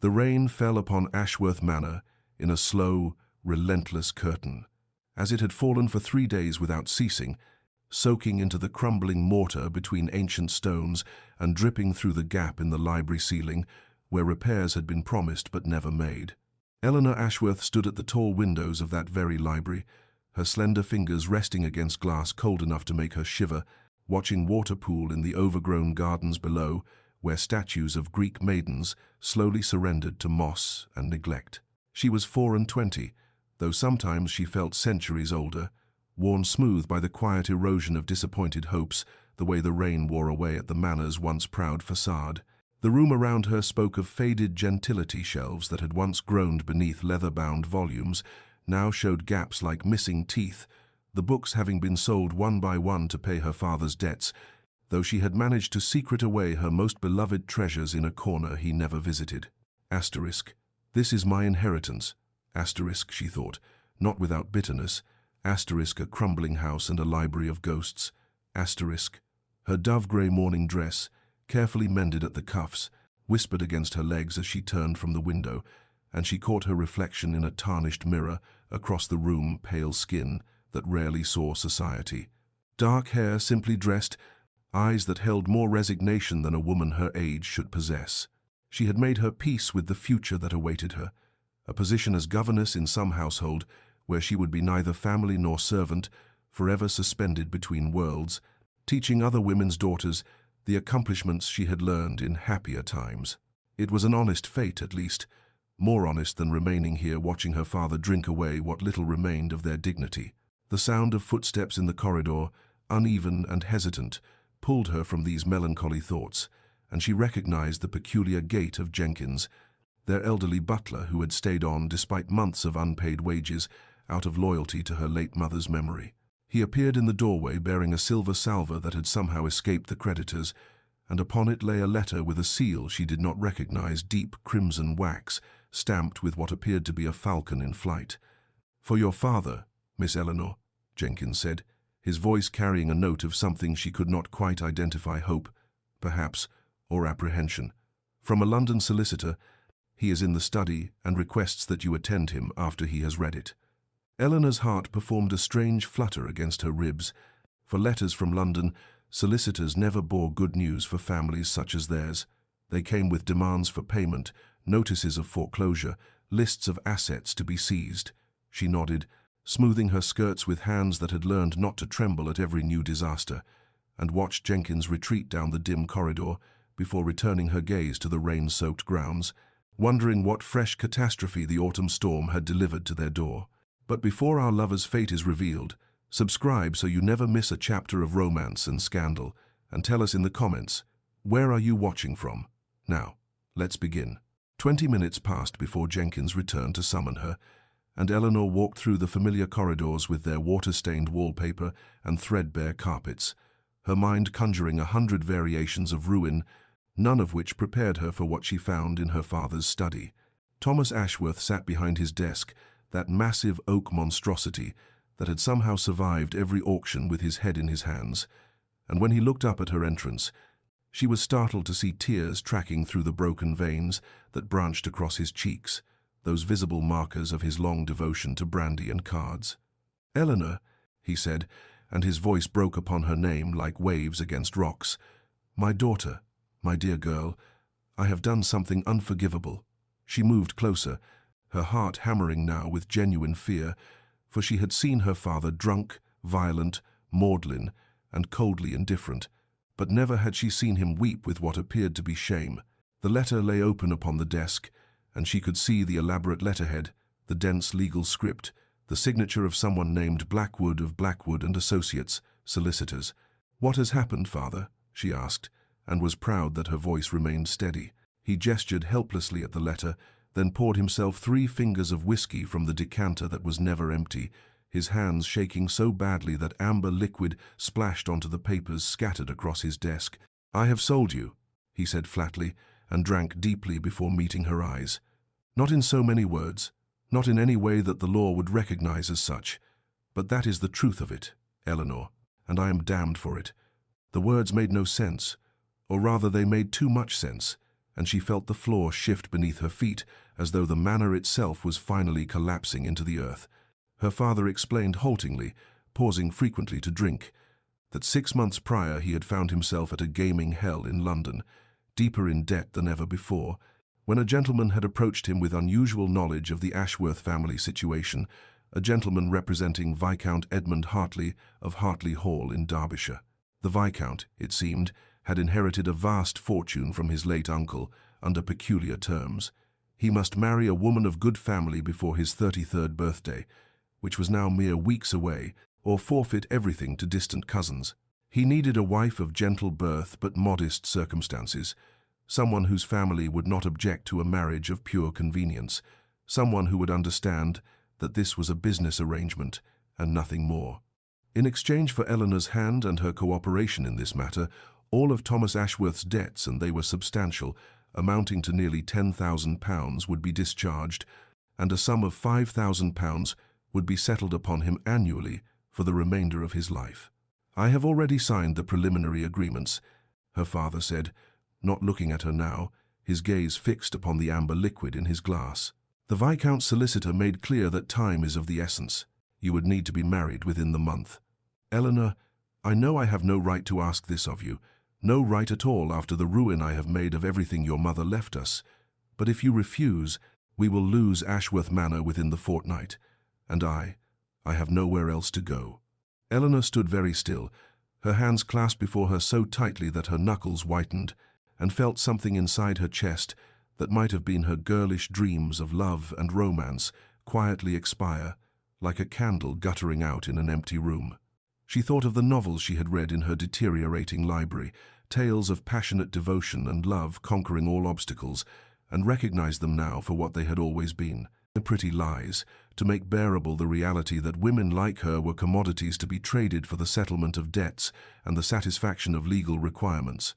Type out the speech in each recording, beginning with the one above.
The rain fell upon Ashworth Manor in a slow, relentless curtain, as it had fallen for 3 days without ceasing, soaking into the crumbling mortar between ancient stones and dripping through the gap in the library ceiling where repairs had been promised but never made. Eleanor Ashworth stood at the tall windows of that very library, her slender fingers resting against glass cold enough to make her shiver, watching water pool in the overgrown gardens below, where statues of Greek maidens slowly surrendered to moss and neglect. She was 24, though sometimes she felt centuries older, worn smooth by the quiet erosion of disappointed hopes, the way the rain wore away at the manor's once proud facade. The room around her spoke of faded gentility shelves that had once groaned beneath leather-bound volumes, now showed gaps like missing teeth, the books having been sold one by one to pay her father's debts, though she had managed to secret away her most beloved treasures in a corner he never visited. Asterisk. This is my inheritance. Asterisk, she thought, not without bitterness. Asterisk, a crumbling house and a library of ghosts. Asterisk. Her dove-grey morning dress, carefully mended at the cuffs, whispered against her legs as she turned from the window, and she caught her reflection in a tarnished mirror across the room, pale skin that rarely saw society. Dark hair, simply dressed, eyes that held more resignation than a woman her age should possess. She had made her peace with the future that awaited her, a position as governess in some household where she would be neither family nor servant, forever suspended between worlds, teaching other women's daughters the accomplishments she had learned in happier times. It was an honest fate, at least, more honest than remaining here watching her father drink away what little remained of their dignity. The sound of footsteps in the corridor, uneven and hesitant, pulled her from these melancholy thoughts, and she recognized the peculiar gait of Jenkins, their elderly butler who had stayed on despite months of unpaid wages out of loyalty to her late mother's memory. He appeared in the doorway bearing a silver salver that had somehow escaped the creditors, and upon it lay a letter with a seal she did not recognize, deep crimson wax, stamped with what appeared to be a falcon in flight. "For your father, Miss Eleanor," Jenkins said, his voice carrying a note of something she could not quite identify, hope, perhaps, or apprehension. "From a London solicitor. He is in the study and requests that you attend him after he has read it." Eleanor's heart performed a strange flutter against her ribs. For letters from London, solicitors never bore good news for families such as theirs. They came with demands for payment, notices of foreclosure, lists of assets to be seized. She nodded, smoothing her skirts with hands that had learned not to tremble at every new disaster, and watched Jenkins retreat down the dim corridor before returning her gaze to the rain-soaked grounds, wondering what fresh catastrophe the autumn storm had delivered to their door. But before our lover's fate is revealed, subscribe so you never miss a chapter of romance and scandal, and tell us in the comments, where are you watching from? Now, let's begin. 20 minutes passed before Jenkins returned to summon her, and Eleanor walked through the familiar corridors with their water-stained wallpaper and threadbare carpets, her mind conjuring 100 variations of ruin, none of which prepared her for what she found in her father's study. Thomas Ashworth sat behind his desk, that massive oak monstrosity that had somehow survived every auction with his head in his hands, and when he looked up at her entrance, she was startled to see tears tracking through the broken veins that branched across his cheeks, those visible markers of his long devotion to brandy and cards. "Eleanor," he said, and his voice broke upon her name like waves against rocks. "My daughter, my dear girl, I have done something unforgivable." She moved closer, her heart hammering now with genuine fear, for she had seen her father drunk, violent, maudlin, and coldly indifferent, but never had she seen him weep with what appeared to be shame. The letter lay open upon the desk, and she could see the elaborate letterhead, the dense legal script, the signature of someone named Blackwood of Blackwood and Associates, solicitors. "What has happened, father?" she asked, and was proud that her voice remained steady. He gestured helplessly at the letter, then poured himself 3 fingers of whiskey from the decanter that was never empty, his hands shaking so badly that amber liquid splashed onto the papers scattered across his desk. "I have sold you," he said flatly, and drank deeply before meeting her eyes. "Not in so many words, not in any way that the law would recognize as such, but that is the truth of it, Eleanor, and I am damned for it." The words made no sense, or rather they made too much sense, and she felt the floor shift beneath her feet as though the manor itself was finally collapsing into the earth. Her father explained haltingly, pausing frequently to drink, that 6 months prior he had found himself at a gaming hell in London, deeper in debt than ever before, when a gentleman had approached him with unusual knowledge of the Ashworth family situation, a gentleman representing Viscount Edmund Hartley of Hartley Hall in Derbyshire. The Viscount, it seemed, had inherited a vast fortune from his late uncle under peculiar terms. He must marry a woman of good family before his 33rd birthday, which was now mere weeks away, or forfeit everything to distant cousins. He needed a wife of gentle birth but modest circumstances, someone whose family would not object to a marriage of pure convenience, someone who would understand that this was a business arrangement and nothing more. In exchange for Eleanor's hand and her cooperation in this matter, all of Thomas Ashworth's debts, and they were substantial, amounting to nearly £10,000, would be discharged, and a sum of £5,000 would be settled upon him annually for the remainder of his life. "I have already signed the preliminary agreements," her father said, not looking at her now, his gaze fixed upon the amber liquid in his glass. "The Viscount's solicitor made clear that time is of the essence. You would need to be married within the month. Eleanor, I know I have no right to ask this of you, no right at all after the ruin I have made of everything your mother left us. But if you refuse, we will lose Ashworth Manor within the fortnight, and I have nowhere else to go." Eleanor stood very still, her hands clasped before her so tightly that her knuckles whitened, and felt something inside her chest that might have been her girlish dreams of love and romance quietly expire, like a candle guttering out in an empty room. She thought of the novels she had read in her deteriorating library, tales of passionate devotion and love conquering all obstacles, and recognized them now for what they had always been, pretty lies, to make bearable the reality that women like her were commodities to be traded for the settlement of debts and the satisfaction of legal requirements.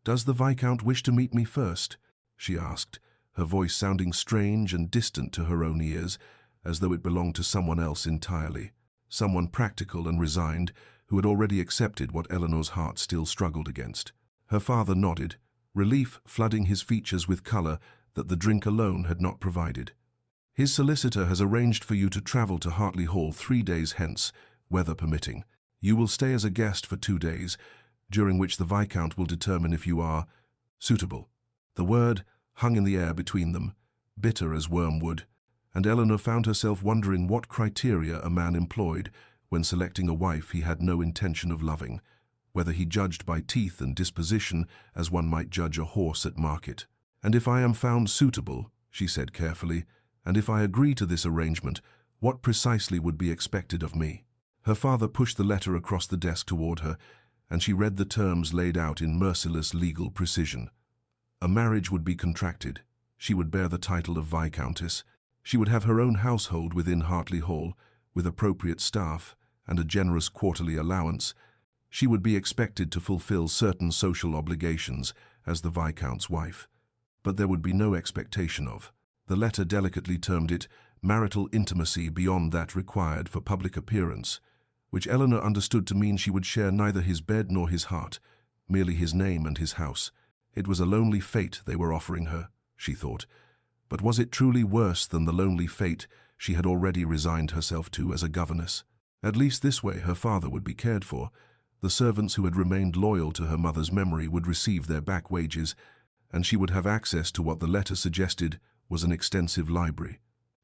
"Does the Viscount wish to meet me first?" she asked, her voice sounding strange and distant to her own ears, as though it belonged to someone else entirely, someone practical and resigned who had already accepted what Eleanor's heart still struggled against. Her father nodded, relief flooding his features with colour that the drink alone had not provided. "His solicitor has arranged for you to travel to Hartley Hall 3 days hence, weather permitting. You will stay as a guest for 2 days, during which the Viscount will determine if you are suitable." The word hung in the air between them, bitter as wormwood, and Eleanor found herself wondering what criteria a man employed when selecting a wife he had no intention of loving, whether he judged by teeth and disposition as one might judge a horse at market. "And if I am found suitable," she said carefully, "and if I agree to this arrangement, what precisely would be expected of me?" Her father pushed the letter across the desk toward her, and she read the terms laid out in merciless legal precision. A marriage would be contracted. She would bear the title of Viscountess. She would have her own household within Hartley Hall, with appropriate staff and a generous quarterly allowance. She would be expected to fulfill certain social obligations as the Viscount's wife. But there would be no expectation of, the letter delicately termed it, marital intimacy beyond that required for public appearance, which Eleanor understood to mean she would share neither his bed nor his heart, merely his name and his house. It was a lonely fate they were offering her, she thought. But was it truly worse than the lonely fate she had already resigned herself to as a governess? At least this way her father would be cared for. The servants who had remained loyal to her mother's memory would receive their back wages, and she would have access to what the letter suggested was an extensive library.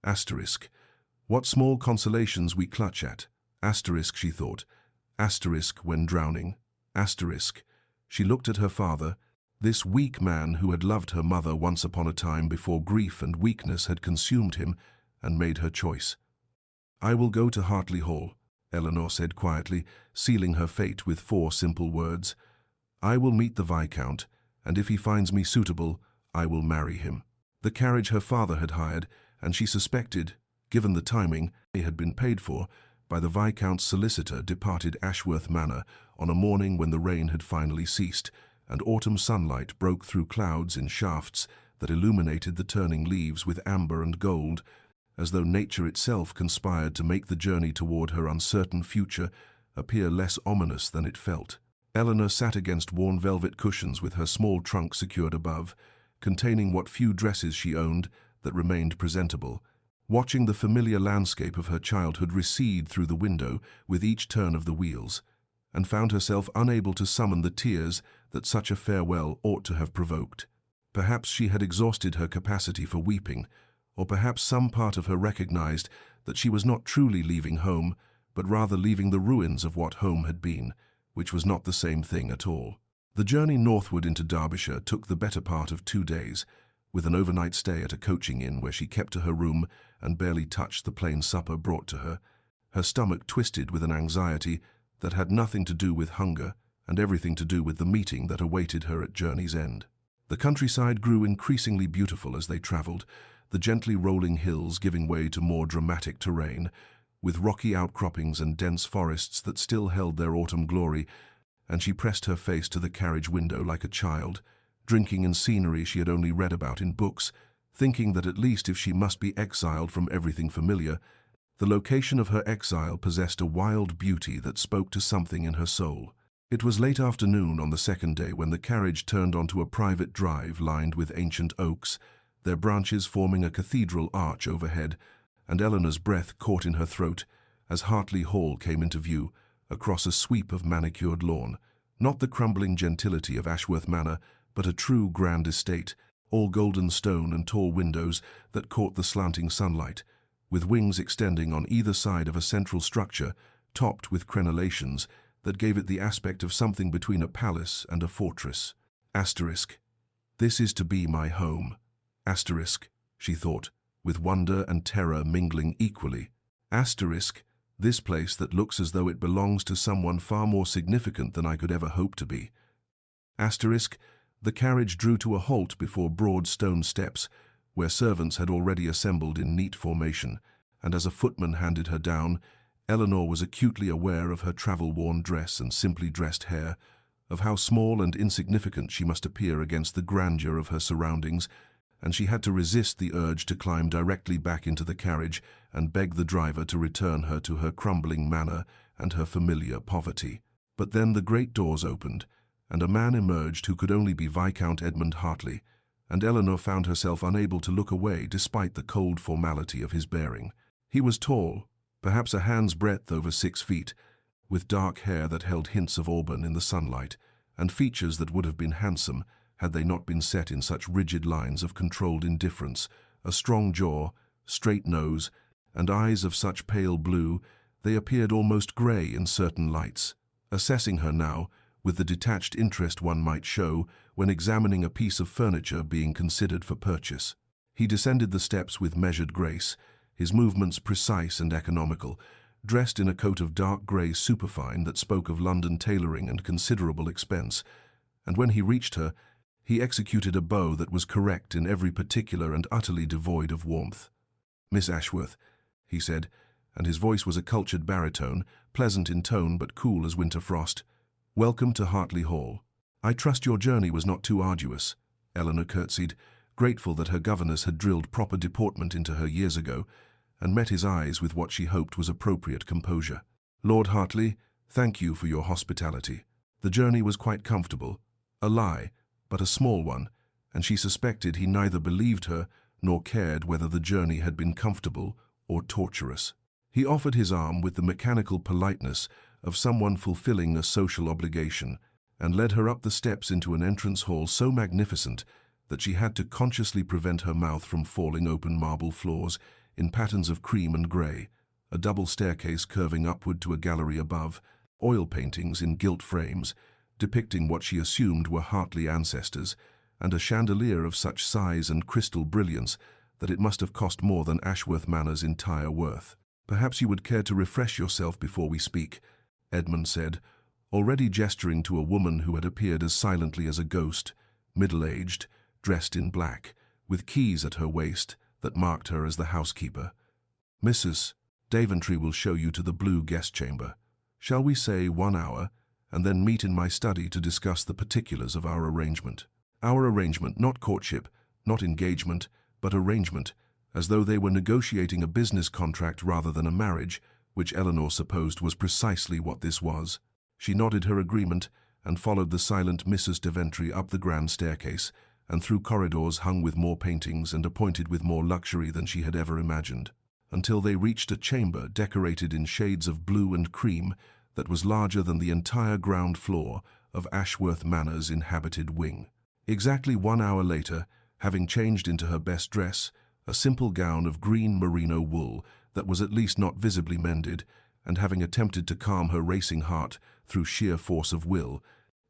Asterisk. What small consolations we clutch at. Asterisk, she thought. Asterisk when drowning. Asterisk. She looked at her father, this weak man who had loved her mother once upon a time before grief and weakness had consumed him, and made her choice. "I will go to Hartley Hall," Eleanor said quietly, sealing her fate with 4 simple words. "I will meet the Viscount, and if he finds me suitable, I will marry him." The carriage her father had hired, and she suspected, given the timing, they had been paid for, by the Viscount's solicitor, departed Ashworth Manor on a morning when the rain had finally ceased, and autumn sunlight broke through clouds in shafts that illuminated the turning leaves with amber and gold, as though nature itself conspired to make the journey toward her uncertain future appear less ominous than it felt. Eleanor sat against worn velvet cushions with her small trunk secured above, containing what few dresses she owned that remained presentable, watching the familiar landscape of her childhood recede through the window with each turn of the wheels, and found herself unable to summon the tears that such a farewell ought to have provoked. Perhaps she had exhausted her capacity for weeping, or perhaps some part of her recognized that she was not truly leaving home, but rather leaving the ruins of what home had been, which was not the same thing at all. The journey northward into Derbyshire took the better part of 2 days, with an overnight stay at a coaching inn where she kept to her room and barely touched the plain supper brought to her, her stomach twisted with an anxiety that had nothing to do with hunger and everything to do with the meeting that awaited her at journey's end. The countryside grew increasingly beautiful as they travelled, the gently rolling hills giving way to more dramatic terrain, with rocky outcroppings and dense forests that still held their autumn glory, and she pressed her face to the carriage window like a child, drinking in scenery she had only read about in books, thinking that at least if she must be exiled from everything familiar, the location of her exile possessed a wild beauty that spoke to something in her soul. It was late afternoon on the second day when the carriage turned onto a private drive lined with ancient oaks, their branches forming a cathedral arch overhead, and Eleanor's breath caught in her throat as Hartley Hall came into view across a sweep of manicured lawn, not the crumbling gentility of Ashworth Manor, but a true grand estate, all golden stone and tall windows that caught the slanting sunlight, with wings extending on either side of a central structure topped with crenellations that gave it the aspect of something between a palace and a fortress. Asterisk. This is to be my home. Asterisk, she thought, with wonder and terror mingling equally. Asterisk, this place that looks as though it belongs to someone far more significant than I could ever hope to be. Asterisk, the carriage drew to a halt before broad stone steps, where servants had already assembled in neat formation, and as a footman handed her down, Eleanor was acutely aware of her travel-worn dress and simply dressed hair, of how small and insignificant she must appear against the grandeur of her surroundings, and she had to resist the urge to climb directly back into the carriage and beg the driver to return her to her crumbling manor and her familiar poverty. But then the great doors opened, and a man emerged who could only be Viscount Edmund Hartley, and Eleanor found herself unable to look away despite the cold formality of his bearing. He was tall, perhaps a hand's breadth over 6 feet, with dark hair that held hints of auburn in the sunlight, and features that would have been handsome had they not been set in such rigid lines of controlled indifference, a strong jaw, straight nose, and eyes of such pale blue they appeared almost grey in certain lights. Assessing her now, with the detached interest one might show when examining a piece of furniture being considered for purchase, he descended the steps with measured grace, his movements precise and economical, dressed in a coat of dark grey superfine that spoke of London tailoring and considerable expense, and when he reached her, he executed a bow that was correct in every particular and utterly devoid of warmth. "Miss Ashworth," he said, and his voice was a cultured baritone, pleasant in tone but cool as winter frost. "Welcome to Hartley Hall. I trust your journey was not too arduous." Eleanor curtsied, grateful that her governess had drilled proper deportment into her years ago, and met his eyes with what she hoped was appropriate composure. "Lord Hartley, thank you for your hospitality. The journey was quite comfortable. A lie, but a small one, and she suspected he neither believed her nor cared whether the journey had been comfortable or torturous. He offered his arm with the mechanical politeness of someone fulfilling a social obligation, and led her up the steps into an entrance hall so magnificent that she had to consciously prevent her mouth from falling open marble floors in patterns of cream and grey, a double staircase curving upward to a gallery above, oil paintings in gilt frames, depicting what she assumed were Hartley ancestors, and a chandelier of such size and crystal brilliance that it must have cost more than Ashworth Manor's entire worth. "Perhaps you would care to refresh yourself before we speak," Edmund said, already gesturing to a woman who had appeared as silently as a ghost, middle-aged, dressed in black, with keys at her waist that marked her as the housekeeper. "Mrs. Daventry will show you to the blue guest chamber. Shall we say 1 hour, and then meet in my study to discuss the particulars of our arrangement?" Our arrangement, not courtship, not engagement, but arrangement, as though they were negotiating a business contract rather than a marriage, which Eleanor supposed was precisely what this was. She nodded her agreement and followed the silent Mrs. Daventry up the grand staircase, and through corridors hung with more paintings and appointed with more luxury than she had ever imagined, until they reached a chamber decorated in shades of blue and cream that was larger than the entire ground floor of Ashworth Manor's inhabited wing. Exactly 1 hour later, having changed into her best dress, a simple gown of green merino wool that was at least not visibly mended, and having attempted to calm her racing heart through sheer force of will,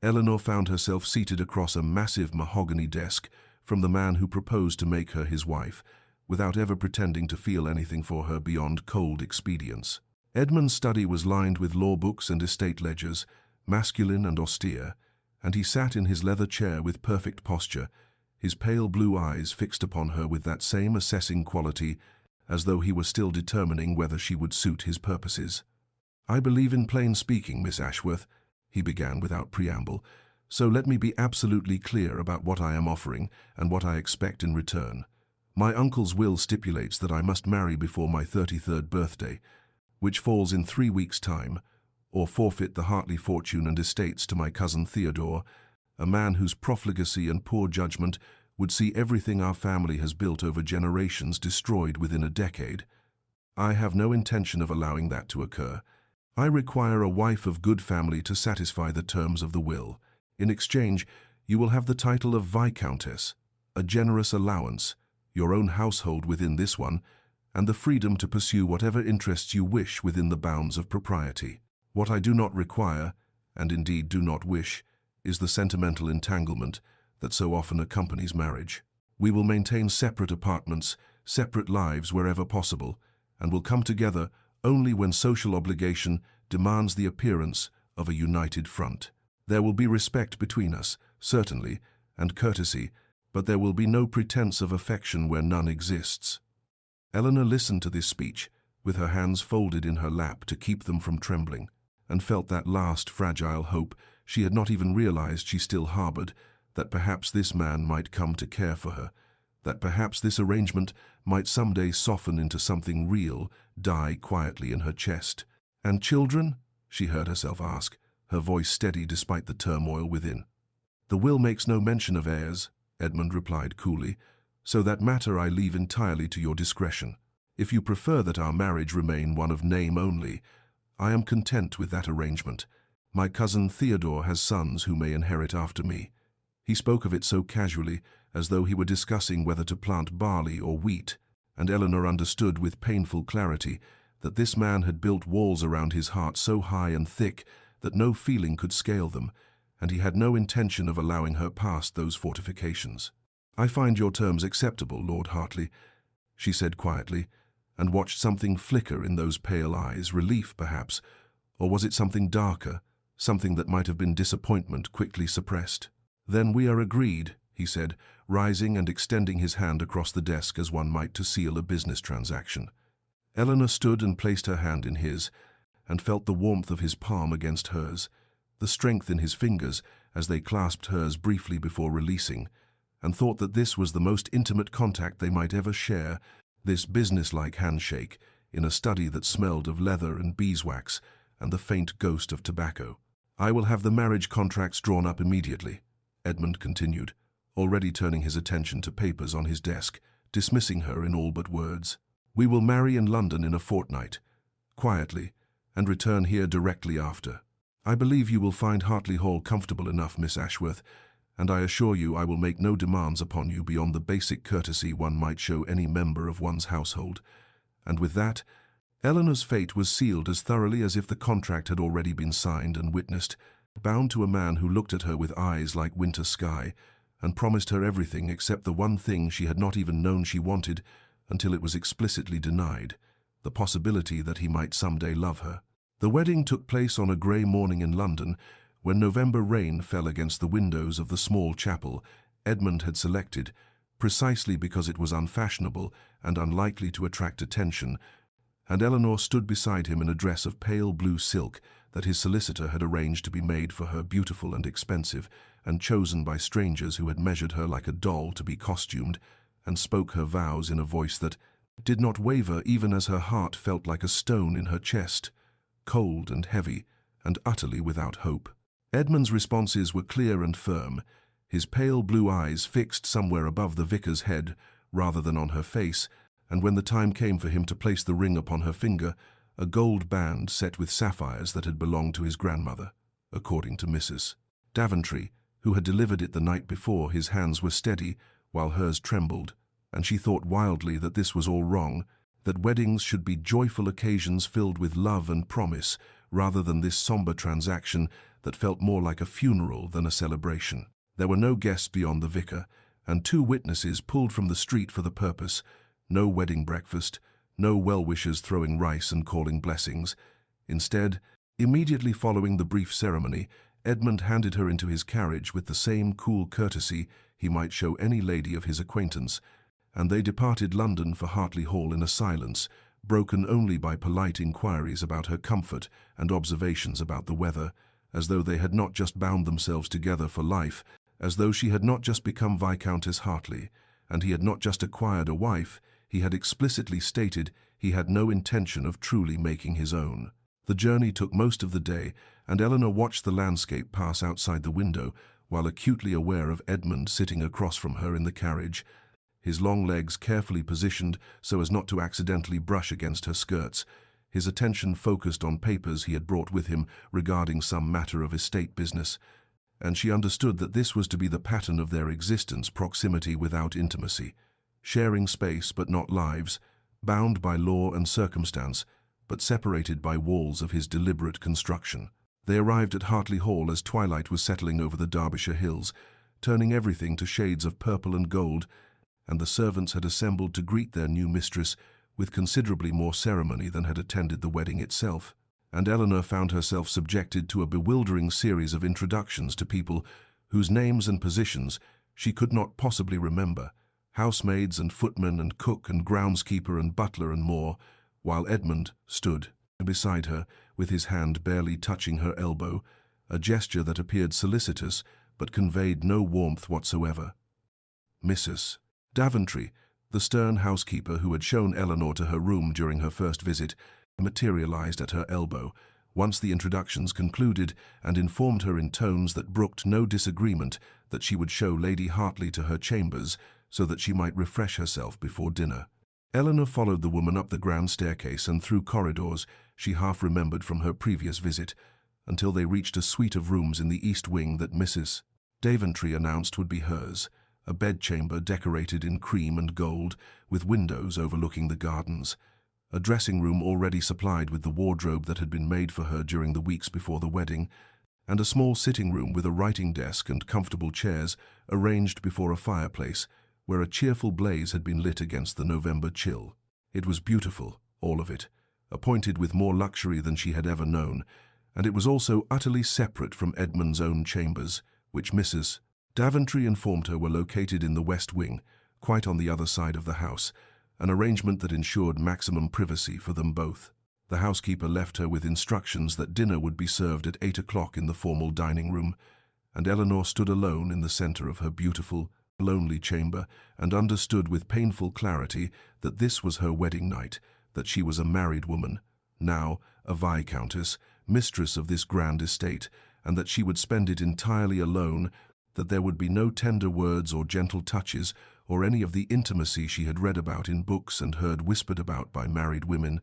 Eleanor found herself seated across a massive mahogany desk from the man who proposed to make her his wife, without ever pretending to feel anything for her beyond cold expedience. Edmund's study was lined with law books and estate ledgers, masculine and austere, and he sat in his leather chair with perfect posture, his pale blue eyes fixed upon her with that same assessing quality, as though he were still determining whether she would suit his purposes. "I believe in plain speaking, Miss Ashworth," he began without preamble, "so let me be absolutely clear about what I am offering and what I expect in return. My uncle's will stipulates that I must marry before my 33rd birthday, which falls in 3 weeks' time, or forfeit the Hartley fortune and estates to my cousin Theodore, a man whose profligacy and poor judgment would see everything our family has built over generations destroyed within a decade. I have no intention of allowing that to occur. I require a wife of good family to satisfy the terms of the will. In exchange, you will have the title of Viscountess, a generous allowance, your own household within this one, and the freedom to pursue whatever interests you wish within the bounds of propriety. What I do not require, and indeed do not wish, is the sentimental entanglement that so often accompanies marriage. We will maintain separate apartments, separate lives wherever possible, and will come together only when social obligation demands the appearance of a united front. There will be respect between us, certainly, and courtesy, but there will be no pretense of affection where none exists." Eleanor listened to this speech, with her hands folded in her lap to keep them from trembling, and felt that last fragile hope she had not even realized she still harbored, that perhaps this man might come to care for her, that perhaps this arrangement might someday soften into something real, die quietly in her chest. "And children?" she heard herself ask, her voice steady despite the turmoil within. "The will makes no mention of heirs," Edmund replied coolly, "so that matter I leave entirely to your discretion. If you prefer that our marriage remain one of name only, I am content with that arrangement. My cousin Theodore has sons who may inherit after me." He spoke of it so casually, as though he were discussing whether to plant barley or wheat, and Eleanor understood with painful clarity that this man had built walls around his heart so high and thick that no feeling could scale them, and he had no intention of allowing her past those fortifications. "I find your terms acceptable, Lord Hartley," she said quietly, and watched something flicker in those pale eyes, relief perhaps, or was it something darker, something that might have been disappointment quickly suppressed? "Then we are agreed," he said, rising and extending his hand across the desk as one might to seal a business transaction. Eleanor stood and placed her hand in his, and felt the warmth of his palm against hers, the strength in his fingers as they clasped hers briefly before releasing, and thought that this was the most intimate contact they might ever share, this business-like handshake in a study that smelled of leather and beeswax and the faint ghost of tobacco. "I will have the marriage contracts drawn up immediately," Edmund continued, already turning his attention to papers on his desk, dismissing her in all but words. "We will marry in London in a fortnight, quietly, and return here directly after. I believe you will find Hartley Hall comfortable enough, Miss Ashworth, and I assure you I will make no demands upon you beyond the basic courtesy one might show any member of one's household." And with that, Eleanor's fate was sealed as thoroughly as if the contract had already been signed and witnessed, bound to a man who looked at her with eyes like winter sky, and promised her everything except the one thing she had not even known she wanted until it was explicitly denied, the possibility that he might someday love her. The wedding took place on a grey morning in London, when November rain fell against the windows of the small chapel Edmund had selected, precisely because it was unfashionable and unlikely to attract attention, and Eleanor stood beside him in a dress of pale blue silk that his solicitor had arranged to be made for her, beautiful and expensive, and chosen by strangers who had measured her like a doll to be costumed, and spoke her vows in a voice that did not waver even as her heart felt like a stone in her chest, cold and heavy, and utterly without hope. Edmund's responses were clear and firm, his pale blue eyes fixed somewhere above the vicar's head rather than on her face, and when the time came for him to place the ring upon her finger, a gold band set with sapphires that had belonged to his grandmother, according to Mrs. Daventry, who had delivered it the night before. His hands were steady, while hers trembled, and she thought wildly that this was all wrong, that weddings should be joyful occasions filled with love and promise, rather than this somber transaction that felt more like a funeral than a celebration. There were no guests beyond the vicar, and 2 witnesses pulled from the street for the purpose. No wedding breakfast, no well-wishers throwing rice and calling blessings. Instead, immediately following the brief ceremony, Edmund handed her into his carriage with the same cool courtesy he might show any lady of his acquaintance, and they departed London for Hartley Hall in a silence, broken only by polite inquiries about her comfort and observations about the weather, as though they had not just bound themselves together for life, as though she had not just become Viscountess Hartley, and he had not just acquired a wife. He had explicitly stated he had no intention of truly making his own. The journey took most of the day, and Eleanor watched the landscape pass outside the window, while acutely aware of Edmund sitting across from her in the carriage, his long legs carefully positioned so as not to accidentally brush against her skirts, his attention focused on papers he had brought with him regarding some matter of estate business, and she understood that this was to be the pattern of their existence: proximity without intimacy, sharing space but not lives, bound by law and circumstance, but separated by walls of his deliberate construction. They arrived at Hartley Hall as twilight was settling over the Derbyshire hills, turning everything to shades of purple and gold, and the servants had assembled to greet their new mistress with considerably more ceremony than had attended the wedding itself, and Eleanor found herself subjected to a bewildering series of introductions to people whose names and positions she could not possibly remember, housemaids and footmen and cook and groundskeeper and butler and more, while Edmund stood beside her with his hand barely touching her elbow, a gesture that appeared solicitous but conveyed no warmth whatsoever. Mrs. Daventry, the stern housekeeper who had shown Eleanor to her room during her first visit, materialized at her elbow once the introductions concluded, and informed her in tones that brooked no disagreement that she would show Lady Hartley to her chambers so that she might refresh herself before dinner. Eleanor followed the woman up the grand staircase and through corridors she half remembered from her previous visit, until they reached a suite of rooms in the east wing that Mrs. Daventry announced would be hers, a bedchamber decorated in cream and gold, with windows overlooking the gardens, a dressing room already supplied with the wardrobe that had been made for her during the weeks before the wedding, and a small sitting room with a writing desk and comfortable chairs arranged before a fireplace, where a cheerful blaze had been lit against the November chill. It was beautiful, all of it, appointed with more luxury than she had ever known, and it was also utterly separate from Edmund's own chambers, which Mrs. Daventry informed her were located in the west wing, quite on the other side of the house, an arrangement that ensured maximum privacy for them both. The housekeeper left her with instructions that dinner would be served at 8 o'clock in the formal dining room, and Eleanor stood alone in the center of her beautiful, lonely chamber and understood with painful clarity that this was her wedding night, that she was a married woman, now a viscountess, mistress of this grand estate, and that she would spend it entirely alone, that there would be no tender words or gentle touches or any of the intimacy she had read about in books and heard whispered about by married women,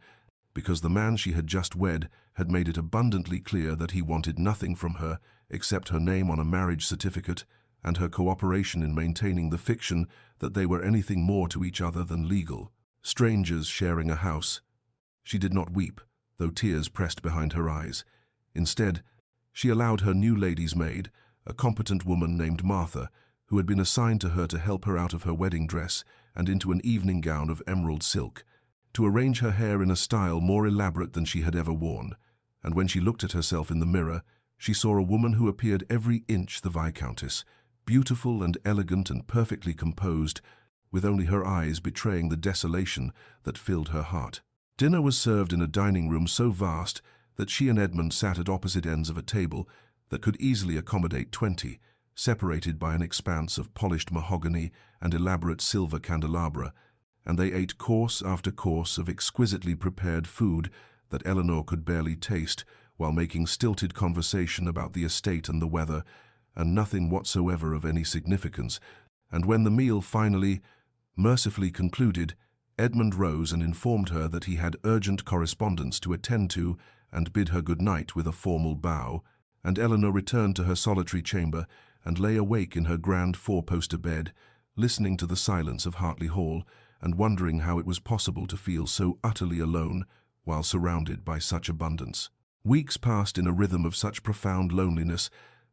because the man she had just wed had made it abundantly clear that he wanted nothing from her except her name on a marriage certificate and her cooperation in maintaining the fiction that they were anything more to each other than legal strangers sharing a house. She did not weep, though tears pressed behind her eyes. Instead, she allowed her new lady's maid, a competent woman named Martha, who had been assigned to her to help her out of her wedding dress and into an evening gown of emerald silk, to arrange her hair in a style more elaborate than she had ever worn, and when she looked at herself in the mirror, she saw a woman who appeared every inch the Viscountess, beautiful and elegant and perfectly composed, with only her eyes betraying the desolation that filled her heart. Dinner was served in a dining room so vast that she and Edmund sat at opposite ends of a table that could easily accommodate 20, separated by an expanse of polished mahogany and elaborate silver candelabra, and they ate course after course of exquisitely prepared food that Eleanor could barely taste, while making stilted conversation about the estate and the weather, and nothing whatsoever of any significance, and when the meal finally, mercifully concluded, Edmund rose and informed her that he had urgent correspondence to attend to and bid her good night with a formal bow, and Eleanor returned to her solitary chamber and lay awake in her grand four-poster bed, listening to the silence of Hartley Hall and wondering how it was possible to feel so utterly alone while surrounded by such abundance. Weeks passed in a rhythm of such profound loneliness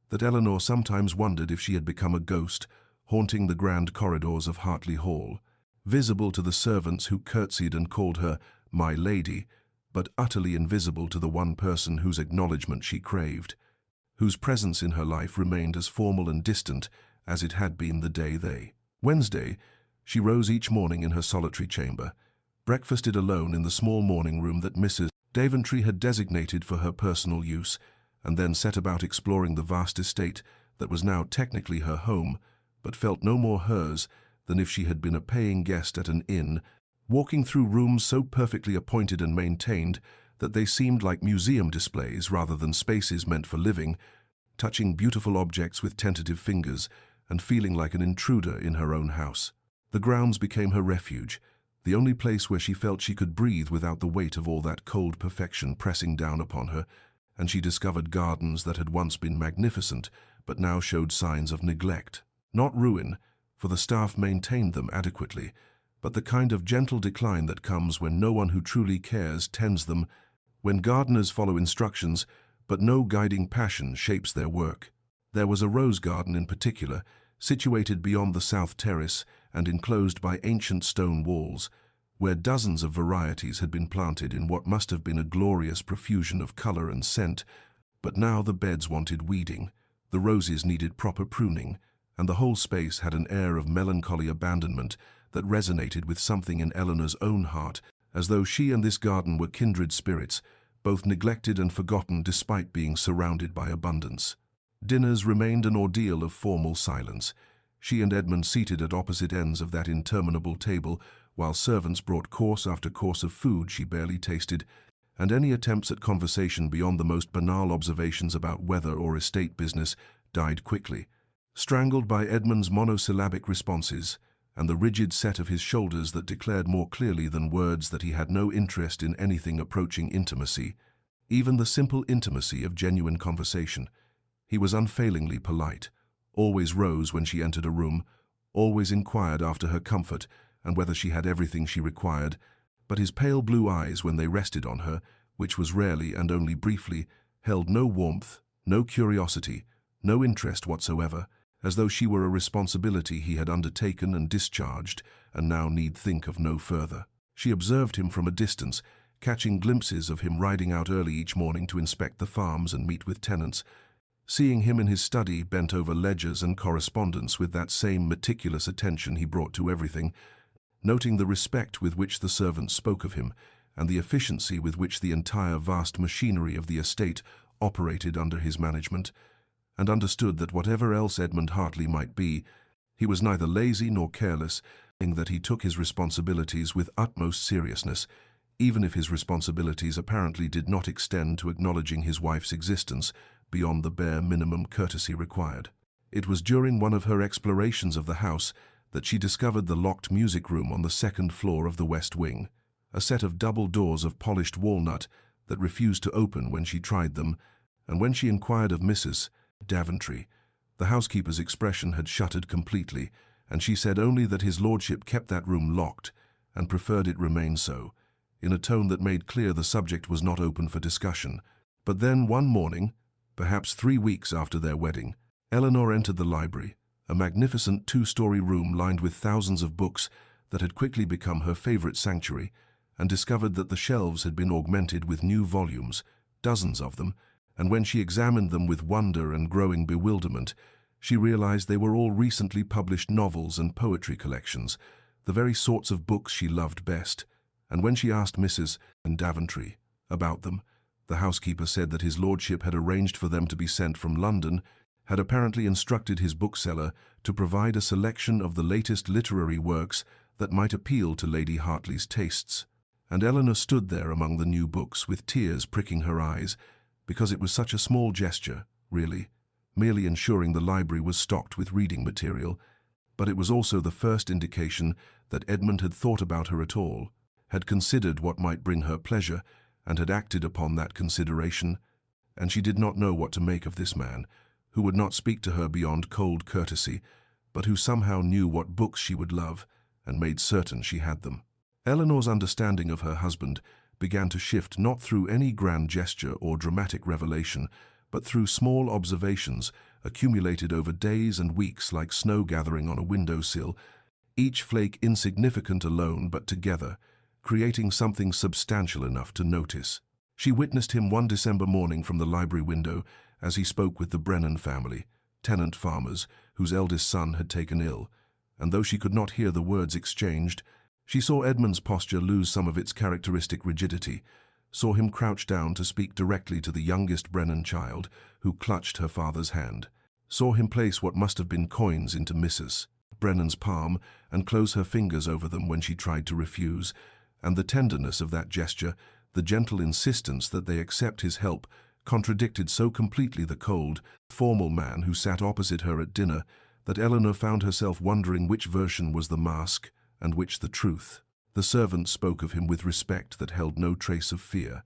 that Eleanor sometimes wondered if she had become a ghost, haunting the grand corridors of Hartley Hall, visible to the servants who curtsied and called her "my lady," but utterly invisible to the one person whose acknowledgement she craved, whose presence in her life remained as formal and distant as it had been the day they. Wednesday, she rose each morning in her solitary chamber, breakfasted alone in the small morning room that Mrs. Daventry had designated for her personal use, and then set about exploring the vast estate that was now technically her home, but felt no more hers than if she had been a paying guest at an inn, walking through rooms so perfectly appointed and maintained that they seemed like museum displays rather than spaces meant for living, touching beautiful objects with tentative fingers and feeling like an intruder in her own house. The grounds became her refuge, the only place where she felt she could breathe without the weight of all that cold perfection pressing down upon her, and she discovered gardens that had once been magnificent but now showed signs of neglect. Not ruin, for the staff maintained them adequately, but the kind of gentle decline that comes when no one who truly cares tends them, when gardeners follow instructions, but no guiding passion shapes their work. There was a rose garden in particular, situated beyond the south terrace and enclosed by ancient stone walls, where dozens of varieties had been planted in what must have been a glorious profusion of color and scent, but now the beds wanted weeding, the roses needed proper pruning, and the whole space had an air of melancholy abandonment that resonated with something in Eleanor's own heart, as though she and this garden were kindred spirits, both neglected and forgotten despite being surrounded by abundance. Dinners remained an ordeal of formal silence, she and Edmund seated at opposite ends of that interminable table, while servants brought course after course of food she barely tasted, and any attempts at conversation beyond the most banal observations about weather or estate business died quickly, strangled by Edmund's monosyllabic responses and the rigid set of his shoulders that declared more clearly than words that he had no interest in anything approaching intimacy, even the simple intimacy of genuine conversation. He was unfailingly polite, always rose when she entered a room, always inquired after her comfort and whether she had everything she required, but his pale blue eyes, when they rested on her, which was rarely and only briefly, held no warmth, no curiosity, no interest whatsoever, as though she were a responsibility he had undertaken and discharged and now need think of no further. She observed him from a distance, catching glimpses of him riding out early each morning to inspect the farms and meet with tenants, seeing him in his study bent over ledgers and correspondence with that same meticulous attention he brought to everything, noting the respect with which the servants spoke of him and the efficiency with which the entire vast machinery of the estate operated under his management, and understood that whatever else Edmund Hartley might be, he was neither lazy nor careless, and that he took his responsibilities with utmost seriousness, even if his responsibilities apparently did not extend to acknowledging his wife's existence beyond the bare minimum courtesy required. It was during one of her explorations of the house that she discovered the locked music room on the second floor of the west wing, a set of double doors of polished walnut that refused to open when she tried them, and when she inquired of Mrs. Daventry, the housekeeper's expression had shuttered completely, and she said only that his lordship kept that room locked and preferred it remain so, in a tone that made clear the subject was not open for discussion. But then one morning, perhaps 3 weeks after their wedding, Eleanor entered the library, a magnificent 2-story room lined with thousands of books that had quickly become her favorite sanctuary, and discovered that the shelves had been augmented with new volumes, dozens of them, and when she examined them with wonder and growing bewilderment, she realized they were all recently published novels and poetry collections, the very sorts of books she loved best. And when she asked Mrs. Daventry about them, the housekeeper said that his lordship had arranged for them to be sent from London, had apparently instructed his bookseller to provide a selection of the latest literary works that might appeal to Lady Hartley's tastes. And Eleanor stood there among the new books with tears pricking her eyes, because it was such a small gesture, really, merely ensuring the library was stocked with reading material, but it was also the first indication that Edmund had thought about her at all, had considered what might bring her pleasure, and had acted upon that consideration, and she did not know what to make of this man, who would not speak to her beyond cold courtesy, but who somehow knew what books she would love, and made certain she had them. Eleanor's understanding of her husband began to shift not through any grand gesture or dramatic revelation, but through small observations accumulated over days and weeks like snow gathering on a windowsill, each flake insignificant alone but together, creating something substantial enough to notice. She witnessed him one December morning from the library window as he spoke with the Brennan family, tenant farmers whose eldest son had taken ill, and though she could not hear the words exchanged, she saw Edmund's posture lose some of its characteristic rigidity, saw him crouch down to speak directly to the youngest Brennan child, who clutched her father's hand, saw him place what must have been coins into Mrs. Brennan's palm and close her fingers over them when she tried to refuse, and the tenderness of that gesture, the gentle insistence that they accept his help, contradicted so completely the cold, formal man who sat opposite her at dinner that Eleanor found herself wondering which version was the mask and which the truth. The servant spoke of him with respect that held no trace of fear,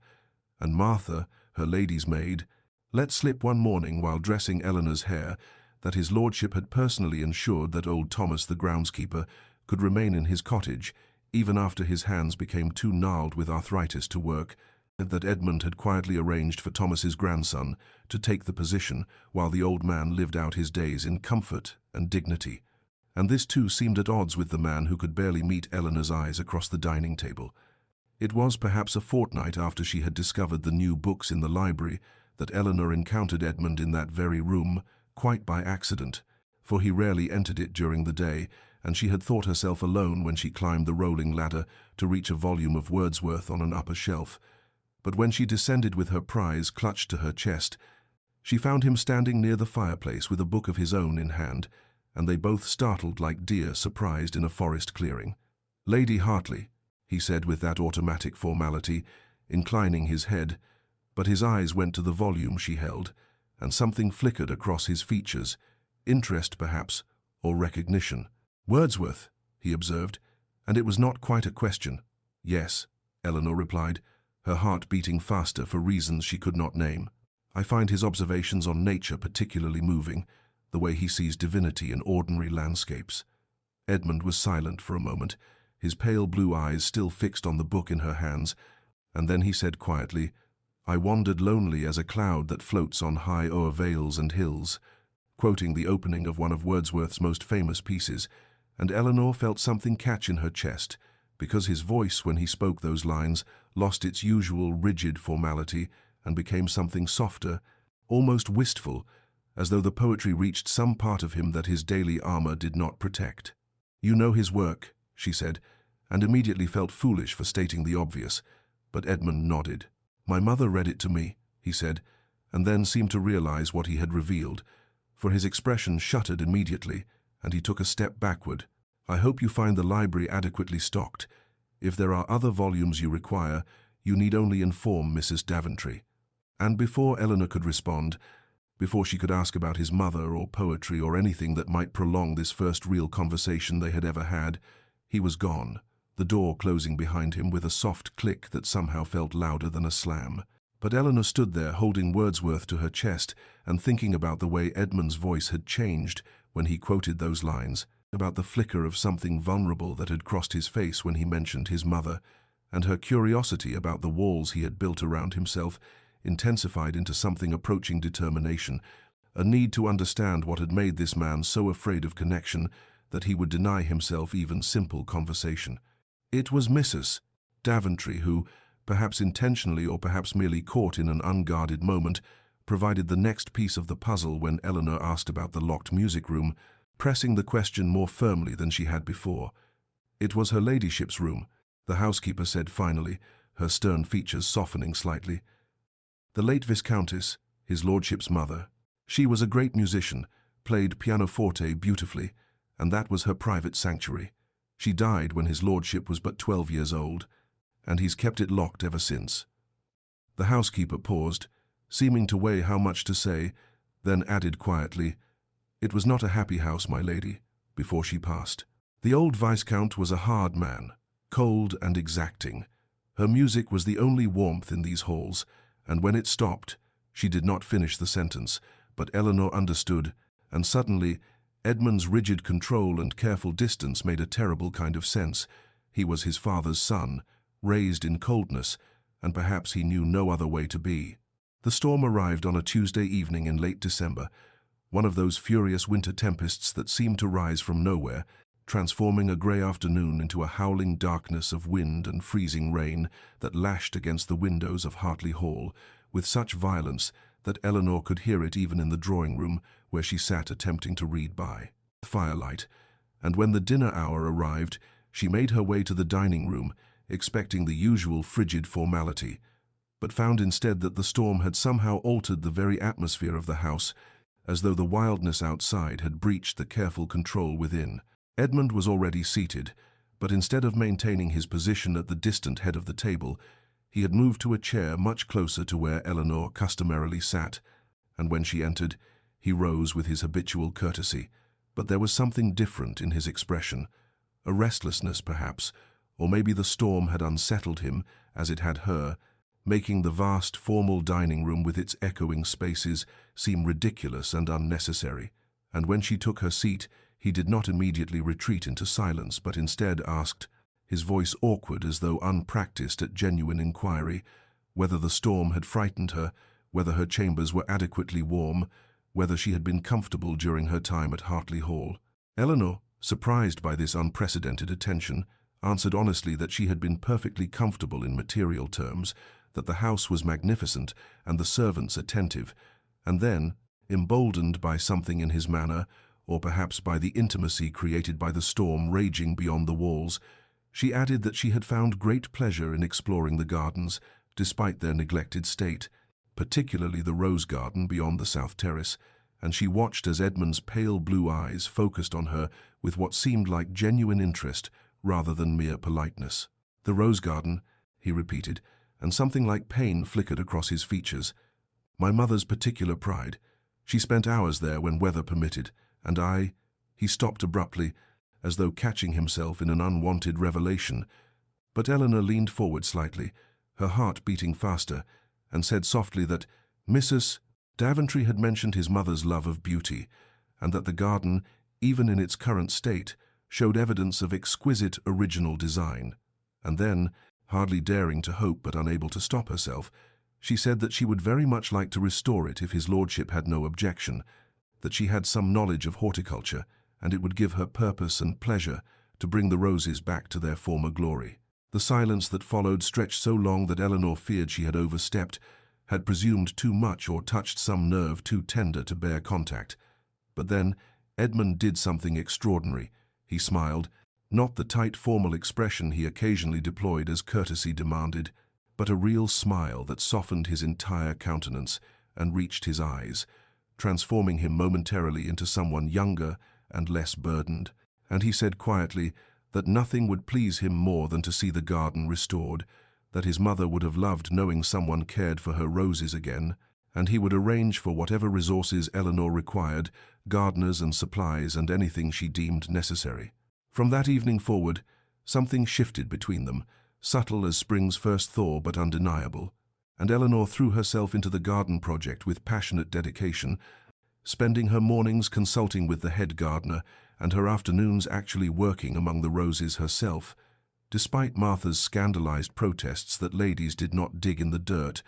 and Martha, her lady's maid, let slip one morning while dressing Eleanor's hair that his lordship had personally ensured that old Thomas the groundskeeper could remain in his cottage even after his hands became too gnarled with arthritis to work, and that Edmund had quietly arranged for Thomas's grandson to take the position while the old man lived out his days in comfort and dignity. And this too seemed at odds with the man who could barely meet Eleanor's eyes across the dining table. It was perhaps a fortnight after she had discovered the new books in the library that Eleanor encountered Edmund in that very room, quite by accident, for he rarely entered it during the day, and she had thought herself alone when she climbed the rolling ladder to reach a volume of Wordsworth on an upper shelf. But when she descended with her prize clutched to her chest, she found him standing near the fireplace with a book of his own in hand, and they both startled like deer surprised in a forest clearing. "Lady Hartley," he said with that automatic formality, inclining his head, but his eyes went to the volume she held, and something flickered across his features, interest perhaps, or recognition. "Wordsworth," he observed, and it was not quite a question. "Yes," Eleanor replied, her heart beating faster for reasons she could not name. "I find his observations on nature particularly moving, the way he sees divinity in ordinary landscapes." Edmund was silent for a moment, his pale blue eyes still fixed on the book in her hands, and then he said quietly, "I wandered lonely as a cloud that floats on high o'er vales and hills," quoting the opening of one of Wordsworth's most famous pieces, and Eleanor felt something catch in her chest, because his voice, when he spoke those lines, lost its usual rigid formality and became something softer, almost wistful, as though the poetry reached some part of him that his daily armor did not protect. "You know his work," she said, and immediately felt foolish for stating the obvious, but Edmund nodded. "My mother read it to me," he said, and then seemed to realize what he had revealed, for his expression shuttered immediately, and he took a step backward. "I hope you find the library adequately stocked. If there are other volumes you require, you need only inform Mrs. Daventry." And before Eleanor could respond, before she could ask about his mother or poetry or anything that might prolong this first real conversation they had ever had, he was gone, the door closing behind him with a soft click that somehow felt louder than a slam. But Eleanor stood there holding Wordsworth to her chest and thinking about the way Edmund's voice had changed when he quoted those lines, about the flicker of something vulnerable that had crossed his face when he mentioned his mother, and her curiosity about the walls he had built around himself intensified into something approaching determination, a need to understand what had made this man so afraid of connection that he would deny himself even simple conversation. It was Mrs. Daventry who, perhaps intentionally or perhaps merely caught in an unguarded moment, provided the next piece of the puzzle when Eleanor asked about the locked music room, pressing the question more firmly than she had before. "It was her ladyship's room," the housekeeper said finally, her stern features softening slightly. "The late Viscountess, his lordship's mother. She was a great musician, played pianoforte beautifully, and that was her private sanctuary. She died when his lordship was but 12 years old, and he's kept it locked ever since." The housekeeper paused, seeming to weigh how much to say, then added quietly, "It was not a happy house, my lady," before she passed. The old Viscount was a hard man, cold and exacting. Her music was the only warmth in these halls, and when it stopped, she did not finish the sentence, but Eleanor understood, and suddenly Edmund's rigid control and careful distance made a terrible kind of sense. He was his father's son, raised in coldness, and perhaps he knew no other way to be. The storm arrived on a Tuesday evening in late December, one of those furious winter tempests that seemed to rise from nowhere, transforming a grey afternoon into a howling darkness of wind and freezing rain that lashed against the windows of Hartley Hall with such violence that Eleanor could hear it even in the drawing-room where she sat attempting to read by firelight. And when the dinner hour arrived, she made her way to the dining-room, expecting the usual frigid formality, but found instead that the storm had somehow altered the very atmosphere of the house, as though the wildness outside had breached the careful control within. Edmund was already seated, but instead of maintaining his position at the distant head of the table, he had moved to a chair much closer to where Eleanor customarily sat, and when she entered, he rose with his habitual courtesy. But there was something different in his expression, a restlessness perhaps, or maybe the storm had unsettled him as it had her, making the vast formal dining room with its echoing spaces seem ridiculous and unnecessary. And when she took her seat, he did not immediately retreat into silence, but instead asked, his voice awkward as though unpracticed at genuine inquiry, whether the storm had frightened her, whether her chambers were adequately warm, whether she had been comfortable during her time at Hartley Hall. Eleanor, surprised by this unprecedented attention, answered honestly that she had been perfectly comfortable in material terms, that the house was magnificent and the servants attentive, and then, emboldened by something in his manner, or perhaps by the intimacy created by the storm raging beyond the walls, she added that she had found great pleasure in exploring the gardens, despite their neglected state, particularly the rose garden beyond the south terrace, and she watched as Edmund's pale blue eyes focused on her with what seemed like genuine interest rather than mere politeness. "The rose garden," he repeated, and something like pain flickered across his features. "My mother's particular pride. She spent hours there when weather permitted, and I—" He stopped abruptly, as though catching himself in an unwanted revelation, but Eleanor leaned forward slightly, her heart beating faster, and said softly that Mrs. Daventry had mentioned his mother's love of beauty, and that the garden, even in its current state, showed evidence of exquisite original design. And then, hardly daring to hope but unable to stop herself, she said that she would very much like to restore it if his lordship had no objection, that she had some knowledge of horticulture, and it would give her purpose and pleasure to bring the roses back to their former glory. The silence that followed stretched so long that Eleanor feared she had overstepped, had presumed too much or touched some nerve too tender to bear contact. But then Edmund did something extraordinary. He smiled, not the tight formal expression he occasionally deployed as courtesy demanded, but a real smile that softened his entire countenance and reached his eyes, transforming him momentarily into someone younger and less burdened. And he said quietly that nothing would please him more than to see the garden restored, that his mother would have loved knowing someone cared for her roses again, and he would arrange for whatever resources Eleanor required, gardeners and supplies and anything she deemed necessary. From that evening forward, something shifted between them, subtle as spring's first thaw but undeniable, and Eleanor threw herself into the garden project with passionate dedication, spending her mornings consulting with the head gardener and her afternoons actually working among the roses herself, despite Martha's scandalized protests that ladies did not dig in the dirt,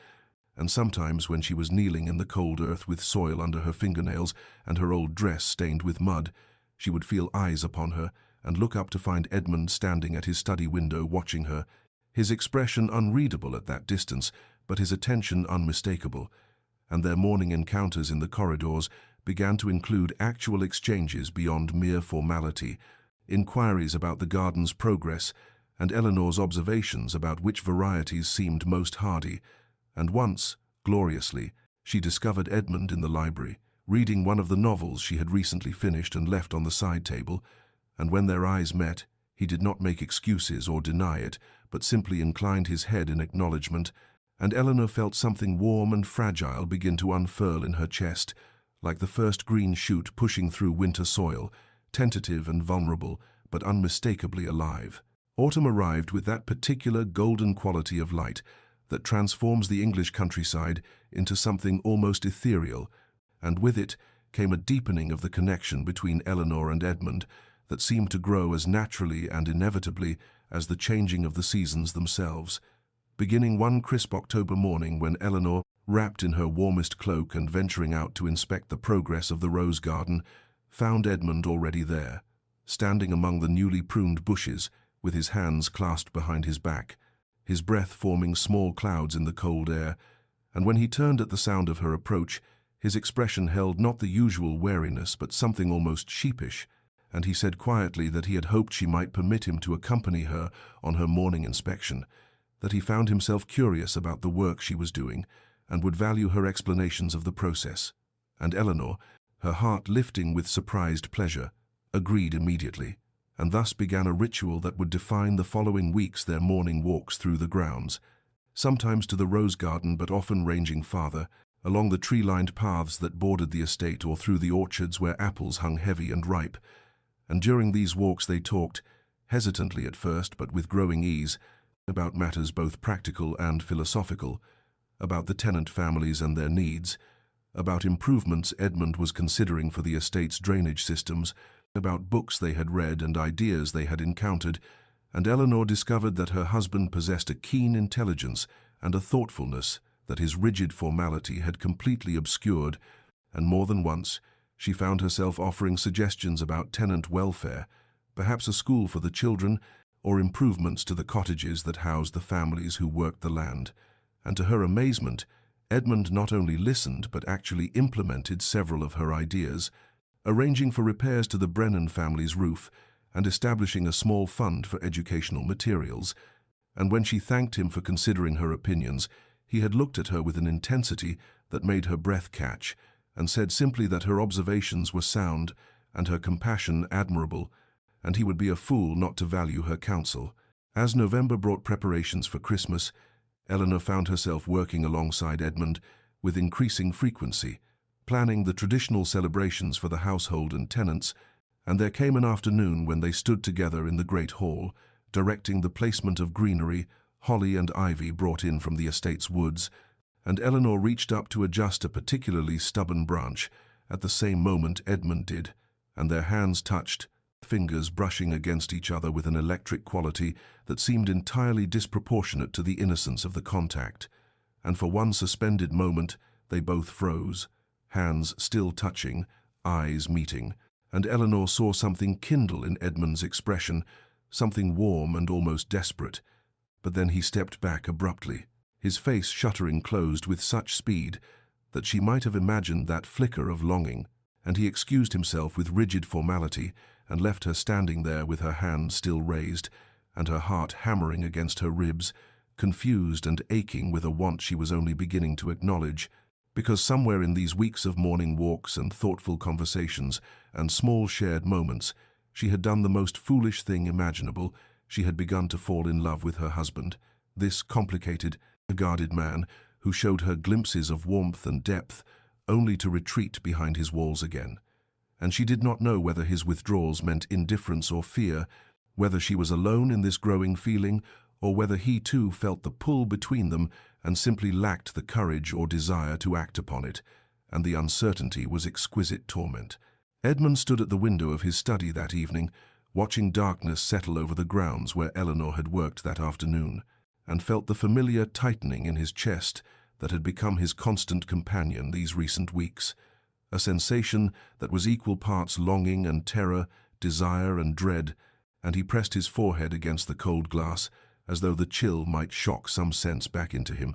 and sometimes when she was kneeling in the cold earth with soil under her fingernails and her old dress stained with mud, she would feel eyes upon her and look up to find Edmund standing at his study window watching her, his expression unreadable at that distance, but his attention unmistakable, and their morning encounters in the corridors began to include actual exchanges beyond mere formality, inquiries about the garden's progress, and Eleanor's observations about which varieties seemed most hardy, and once, gloriously, she discovered Edmund in the library, reading one of the novels she had recently finished and left on the side table, and when their eyes met, he did not make excuses or deny it, but simply inclined his head in acknowledgement, and Eleanor felt something warm and fragile begin to unfurl in her chest, like the first green shoot pushing through winter soil, tentative and vulnerable, but unmistakably alive. Autumn arrived with that particular golden quality of light that transforms the English countryside into something almost ethereal, and with it came a deepening of the connection between Eleanor and Edmund that seemed to grow as naturally and inevitably as the changing of the seasons themselves. Beginning one crisp October morning when Eleanor, wrapped in her warmest cloak and venturing out to inspect the progress of the rose garden, found Edmund already there, standing among the newly pruned bushes, with his hands clasped behind his back, his breath forming small clouds in the cold air, and when he turned at the sound of her approach, his expression held not the usual wariness but something almost sheepish, and he said quietly that he had hoped she might permit him to accompany her on her morning inspection, that he found himself curious about the work she was doing and would value her explanations of the process. And Eleanor, her heart lifting with surprised pleasure, agreed immediately, and thus began a ritual that would define the following weeks their morning walks through the grounds, sometimes to the rose garden but often ranging farther, along the tree-lined paths that bordered the estate or through the orchards where apples hung heavy and ripe. And during these walks they talked, hesitantly at first but with growing ease, about matters both practical and philosophical, about the tenant families and their needs, about improvements Edmund was considering for the estate's drainage systems, about books they had read and ideas they had encountered, and Eleanor discovered that her husband possessed a keen intelligence and a thoughtfulness that his rigid formality had completely obscured, and more than once she found herself offering suggestions about tenant welfare, perhaps a school for the children, or improvements to the cottages that housed the families who worked the land. And to her amazement, Edmund not only listened but actually implemented several of her ideas, arranging for repairs to the Brennan family's roof and establishing a small fund for educational materials. And when she thanked him for considering her opinions, he had looked at her with an intensity that made her breath catch, and said simply that her observations were sound and her compassion admirable, and he would be a fool not to value her counsel. As November brought preparations for Christmas, Eleanor found herself working alongside Edmund with increasing frequency, planning the traditional celebrations for the household and tenants, and there came an afternoon when they stood together in the great hall, directing the placement of greenery, holly and ivy brought in from the estate's woods, and Eleanor reached up to adjust a particularly stubborn branch. At the same moment Edmund did, and their hands touched, fingers brushing against each other with an electric quality that seemed entirely disproportionate to the innocence of the contact. And for one suspended moment they both froze, hands still touching, eyes meeting, and Eleanor saw something kindle in Edmund's expression, something warm and almost desperate. But then he stepped back abruptly, his face shuttering closed with such speed that she might have imagined that flicker of longing, and he excused himself with rigid formality and left her standing there with her hand still raised and her heart hammering against her ribs, confused and aching with a want she was only beginning to acknowledge, because somewhere in these weeks of morning walks and thoughtful conversations and small shared moments, she had done the most foolish thing imaginable. She had begun to fall in love with her husband, this complicated, guarded man who showed her glimpses of warmth and depth, only to retreat behind his walls again. And she did not know whether his withdrawals meant indifference or fear, whether she was alone in this growing feeling, or whether he too felt the pull between them and simply lacked the courage or desire to act upon it, and the uncertainty was exquisite torment. Edmund stood at the window of his study that evening, watching darkness settle over the grounds where Eleanor had worked that afternoon, and felt the familiar tightening in his chest that had become his constant companion these recent weeks, a sensation that was equal parts longing and terror, desire and dread, and he pressed his forehead against the cold glass as though the chill might shock some sense back into him,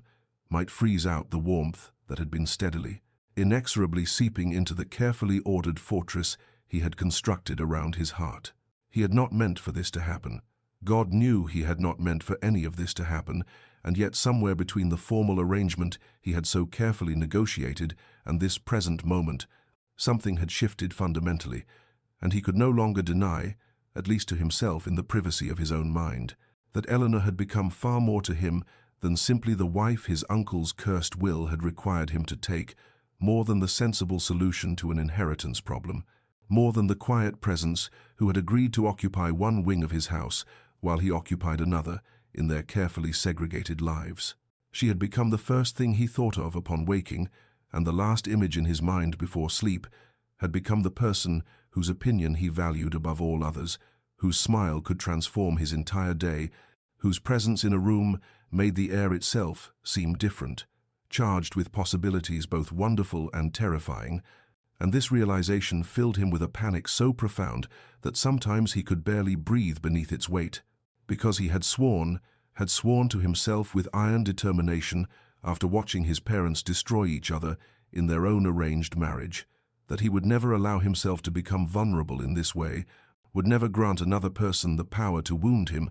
might freeze out the warmth that had been steadily, inexorably seeping into the carefully ordered fortress he had constructed around his heart. He had not meant for this to happen. God knew he had not meant for any of this to happen, and yet somewhere between the formal arrangement he had so carefully negotiated and this present moment, something had shifted fundamentally, and he could no longer deny, at least to himself in the privacy of his own mind, that Eleanor had become far more to him than simply the wife his uncle's cursed will had required him to take, more than the sensible solution to an inheritance problem, more than the quiet presence who had agreed to occupy one wing of his house while he occupied another in their carefully segregated lives. She had become the first thing he thought of upon waking, and the last image in his mind before sleep, had become the person whose opinion he valued above all others, whose smile could transform his entire day, whose presence in a room made the air itself seem different, charged with possibilities both wonderful and terrifying, and this realization filled him with a panic so profound that sometimes he could barely breathe beneath its weight, because he had sworn to himself with iron determination after watching his parents destroy each other in their own arranged marriage, that he would never allow himself to become vulnerable in this way, would never grant another person the power to wound him,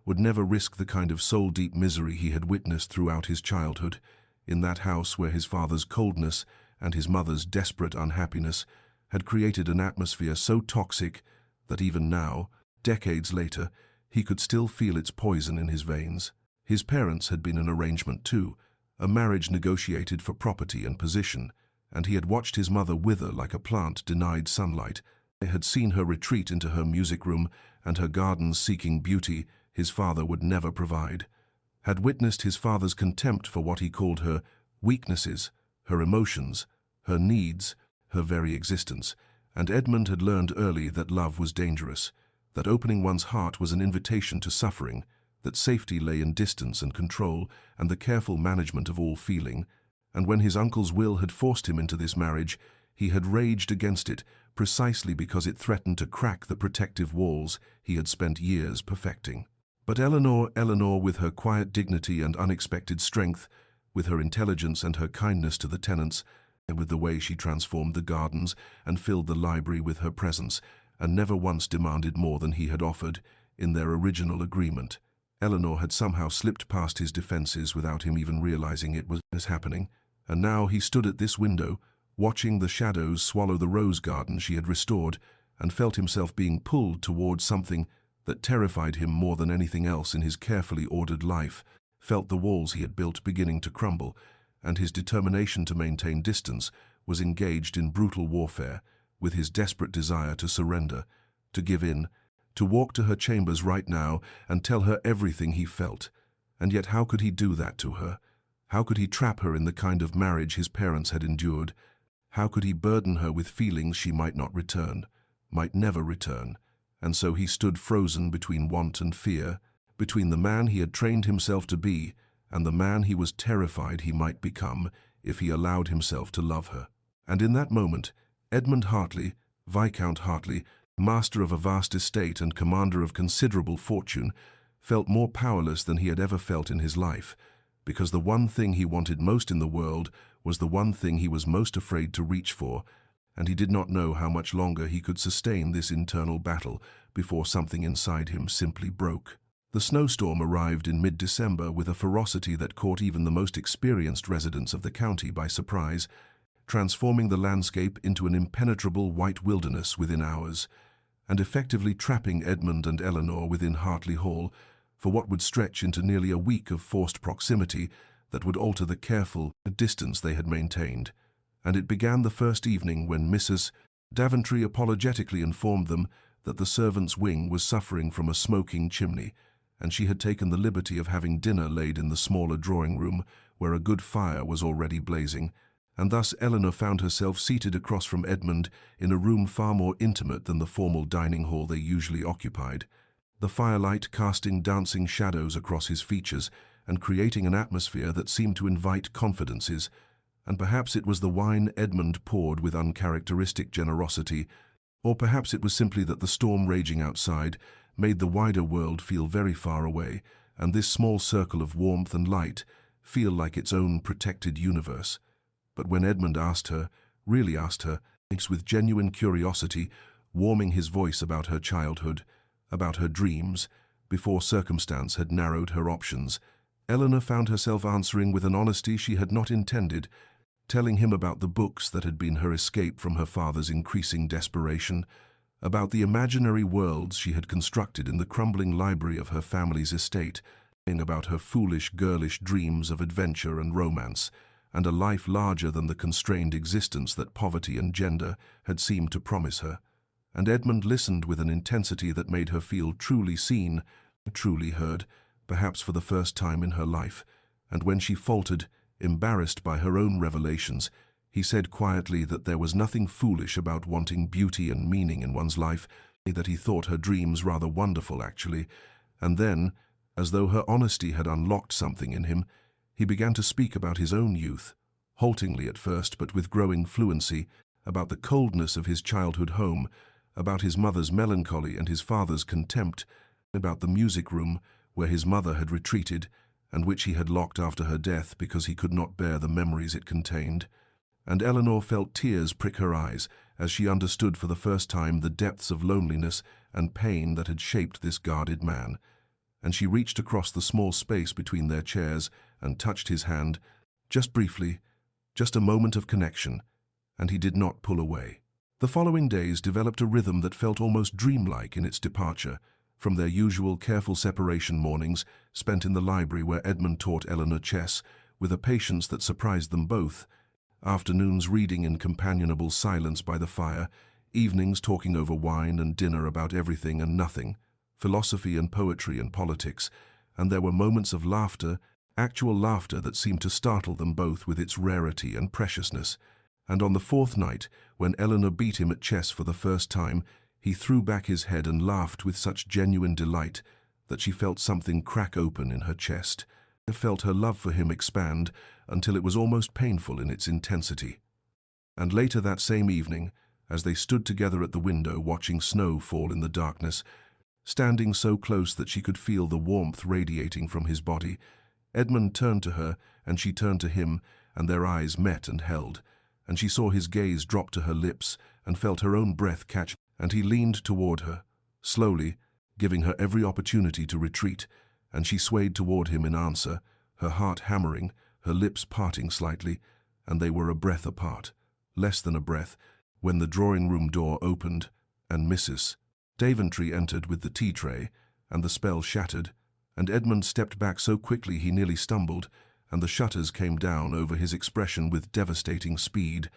would never risk the kind of soul-deep misery he had witnessed throughout his childhood, in that house where his father's coldness and his mother's desperate unhappiness had created an atmosphere so toxic that even now, decades later, he could still feel its poison in his veins. His parents had been an arrangement too, a marriage negotiated for property and position, and he had watched his mother wither like a plant denied sunlight. He had seen her retreat into her music room and her gardens seeking beauty his father would never provide, had witnessed his father's contempt for what he called her weaknesses, her emotions, her needs, her very existence, and Edmund had learned early that love was dangerous, that opening one's heart was an invitation to suffering, that safety lay in distance and control and the careful management of all feeling, and when his uncle's will had forced him into this marriage, he had raged against it precisely because it threatened to crack the protective walls he had spent years perfecting. But Eleanor, with her quiet dignity and unexpected strength, with her intelligence and her kindness to the tenants, and with the way she transformed the gardens and filled the library with her presence, and never once demanded more than he had offered in their original agreement. Eleanor had somehow slipped past his defenses without him even realizing it was happening, and now he stood at this window, watching the shadows swallow the rose garden she had restored, and felt himself being pulled towards something that terrified him more than anything else in his carefully ordered life, felt the walls he had built beginning to crumble, and his determination to maintain distance was engaged in brutal warfare with his desperate desire to surrender, to give in, to walk to her chambers right now and tell her everything he felt. And yet how could he do that to her? How could he trap her in the kind of marriage his parents had endured? How could he burden her with feelings she might not return, might never return? And so he stood frozen between want and fear, between the man he had trained himself to be and the man he was terrified he might become if he allowed himself to love her. And in that moment, Edmund Hartley, Viscount Hartley, master of a vast estate and commander of considerable fortune, felt more powerless than he had ever felt in his life, because the one thing he wanted most in the world was the one thing he was most afraid to reach for, and he did not know how much longer he could sustain this internal battle before something inside him simply broke. The snowstorm arrived in mid-December with a ferocity that caught even the most experienced residents of the county by surprise, transforming the landscape into an impenetrable white wilderness within hours, and effectively trapping Edmund and Eleanor within Hartley Hall for what would stretch into nearly a week of forced proximity that would alter the careful distance they had maintained. And it began the first evening when Mrs. Daventry apologetically informed them that the servants' wing was suffering from a smoking chimney, and she had taken the liberty of having dinner laid in the smaller drawing-room where a good fire was already blazing, and thus Eleanor found herself seated across from Edmund in a room far more intimate than the formal dining hall they usually occupied, the firelight casting dancing shadows across his features and creating an atmosphere that seemed to invite confidences. And perhaps it was the wine Edmund poured with uncharacteristic generosity, or perhaps it was simply that the storm raging outside made the wider world feel very far away, and this small circle of warmth and light feel like its own protected universe. But when Edmund asked her, really asked her, with genuine curiosity, warming his voice about her childhood, about her dreams, before circumstance had narrowed her options, Eleanor found herself answering with an honesty she had not intended, telling him about the books that had been her escape from her father's increasing desperation, about the imaginary worlds she had constructed in the crumbling library of her family's estate, about her foolish, girlish dreams of adventure and romance, and a life larger than the constrained existence that poverty and gender had seemed to promise her. And Edmund listened with an intensity that made her feel truly seen, truly heard, perhaps for the first time in her life. And when she faltered, embarrassed by her own revelations, he said quietly that there was nothing foolish about wanting beauty and meaning in one's life, that he thought her dreams rather wonderful, actually. And then, as though her honesty had unlocked something in him, he began to speak about his own youth, haltingly at first but with growing fluency, about the coldness of his childhood home, about his mother's melancholy and his father's contempt, about the music room where his mother had retreated and which he had locked after her death because he could not bear the memories it contained. And Eleanor felt tears prick her eyes as she understood for the first time the depths of loneliness and pain that had shaped this guarded man. And she reached across the small space between their chairs and touched his hand, just briefly, just a moment of connection, and he did not pull away. The following days developed a rhythm that felt almost dreamlike in its departure, from their usual careful separation mornings spent in the library where Edmund taught Eleanor chess, with a patience that surprised them both, afternoons reading in companionable silence by the fire, evenings talking over wine and dinner about everything and nothing, philosophy and poetry and politics, and there were moments of laughter, actual laughter that seemed to startle them both with its rarity and preciousness. And on the fourth night, when Eleanor beat him at chess for the first time, he threw back his head and laughed with such genuine delight that she felt something crack open in her chest, felt her love for him expand until it was almost painful in its intensity. And later that same evening, as they stood together at the window watching snow fall in the darkness, standing so close that she could feel the warmth radiating from his body, Edmund turned to her and she turned to him, and their eyes met and held, and she saw his gaze drop to her lips and felt her own breath catch, and he leaned toward her, slowly, giving her every opportunity to retreat, and she swayed toward him in answer, her heart hammering, her lips parting slightly, and they were a breath apart, less than a breath, when the drawing-room door opened, and Mrs. Daventry entered with the tea tray, and the spell shattered, and Edmund stepped back so quickly he nearly stumbled, and the shutters came down over his expression with devastating speed,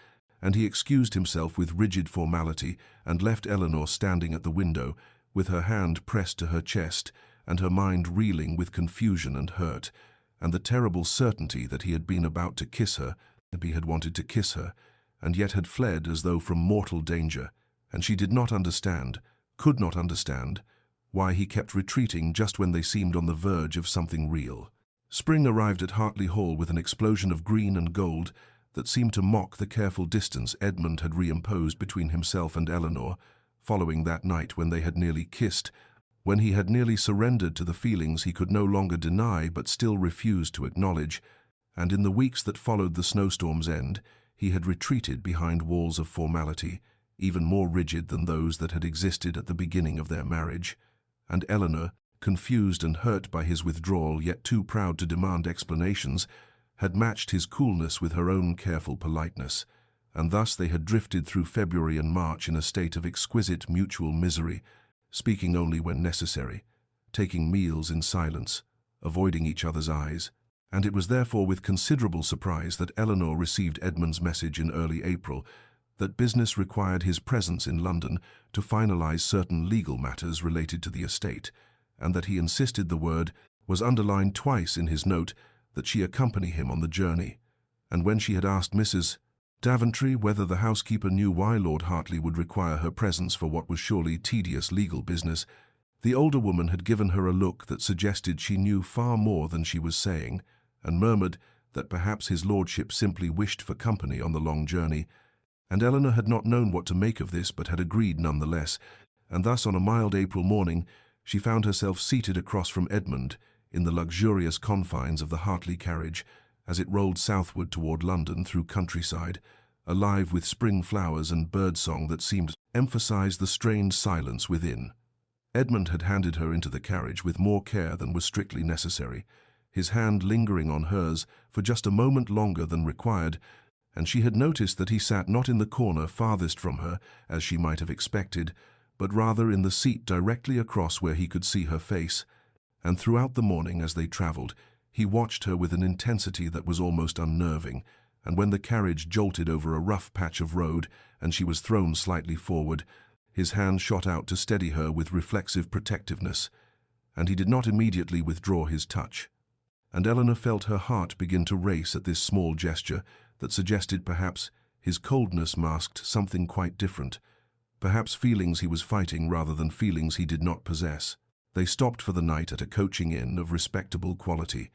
and he excused himself with rigid formality and left Eleanor standing at the window, with her hand pressed to her chest, and her mind reeling with confusion and hurt, and the terrible certainty that he had been about to kiss her, and he had wanted to kiss her, and yet had fled as though from mortal danger, and she did not understand, could not understand, why he kept retreating just when they seemed on the verge of something real. Spring arrived at Hartley Hall with an explosion of green and gold that seemed to mock the careful distance Edmund had reimposed between himself and Eleanor, following that night when they had nearly kissed, when he had nearly surrendered to the feelings he could no longer deny but still refused to acknowledge, and in the weeks that followed the snowstorm's end, he had retreated behind walls of formality, even more rigid than those that had existed at the beginning of their marriage. And Eleanor, confused and hurt by his withdrawal yet too proud to demand explanations, had matched his coolness with her own careful politeness, and thus they had drifted through February and March in a state of exquisite mutual misery, speaking only when necessary, taking meals in silence, avoiding each other's eyes, and it was therefore with considerable surprise that Eleanor received Edmund's message in early April that business required his presence in London to finalize certain legal matters related to the estate, and that he insisted the word was underlined twice in his note that she accompany him on the journey. And when she had asked Mrs. Daventry whether the housekeeper knew why Lord Hartley would require her presence for what was surely tedious legal business, the older woman had given her a look that suggested she knew far more than she was saying, and murmured that perhaps his lordship simply wished for company on the long journey, and Eleanor had not known what to make of this but had agreed nonetheless, and thus on a mild April morning she found herself seated across from Edmund in the luxurious confines of the Hartley carriage as it rolled southward toward London through countryside, alive with spring flowers and birdsong that seemed to emphasize the strained silence within. Edmund had handed her into the carriage with more care than was strictly necessary, his hand lingering on hers for just a moment longer than required, and she had noticed that he sat not in the corner farthest from her, as she might have expected, but rather in the seat directly across where he could see her face, and throughout the morning as they travelled, he watched her with an intensity that was almost unnerving, and when the carriage jolted over a rough patch of road and she was thrown slightly forward, his hand shot out to steady her with reflexive protectiveness, and he did not immediately withdraw his touch. And Eleanor felt her heart begin to race at this small gesture that suggested perhaps his coldness masked something quite different, perhaps feelings he was fighting rather than feelings he did not possess. They stopped for the night at a coaching inn of respectable quality,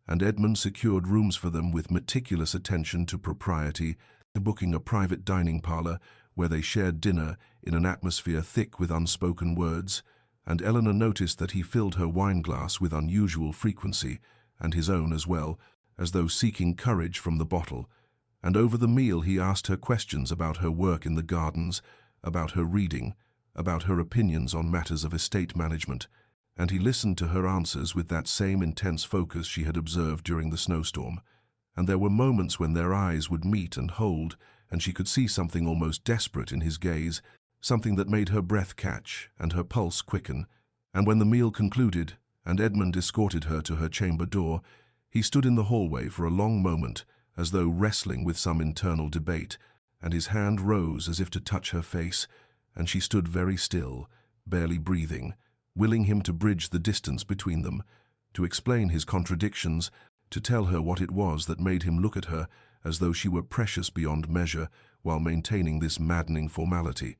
and Edmund secured rooms for them with meticulous attention to propriety, booking a private dining parlour where they shared dinner in an atmosphere thick with unspoken words, and Eleanor noticed that he filled her wine-glass with unusual frequency, and his own as well, as though seeking courage from the bottle. And over the meal he asked her questions about her work in the gardens, about her reading, about her opinions on matters of estate management, and he listened to her answers with that same intense focus she had observed during the snowstorm. And there were moments when their eyes would meet and hold, and she could see something almost desperate in his gaze, something that made her breath catch and her pulse quicken. And when the meal concluded, and Edmund escorted her to her chamber door, he stood in the hallway for a long moment, as though wrestling with some internal debate, and his hand rose as if to touch her face, and she stood very still, barely breathing, willing him to bridge the distance between them, to explain his contradictions, to tell her what it was that made him look at her as though she were precious beyond measure while maintaining this maddening formality.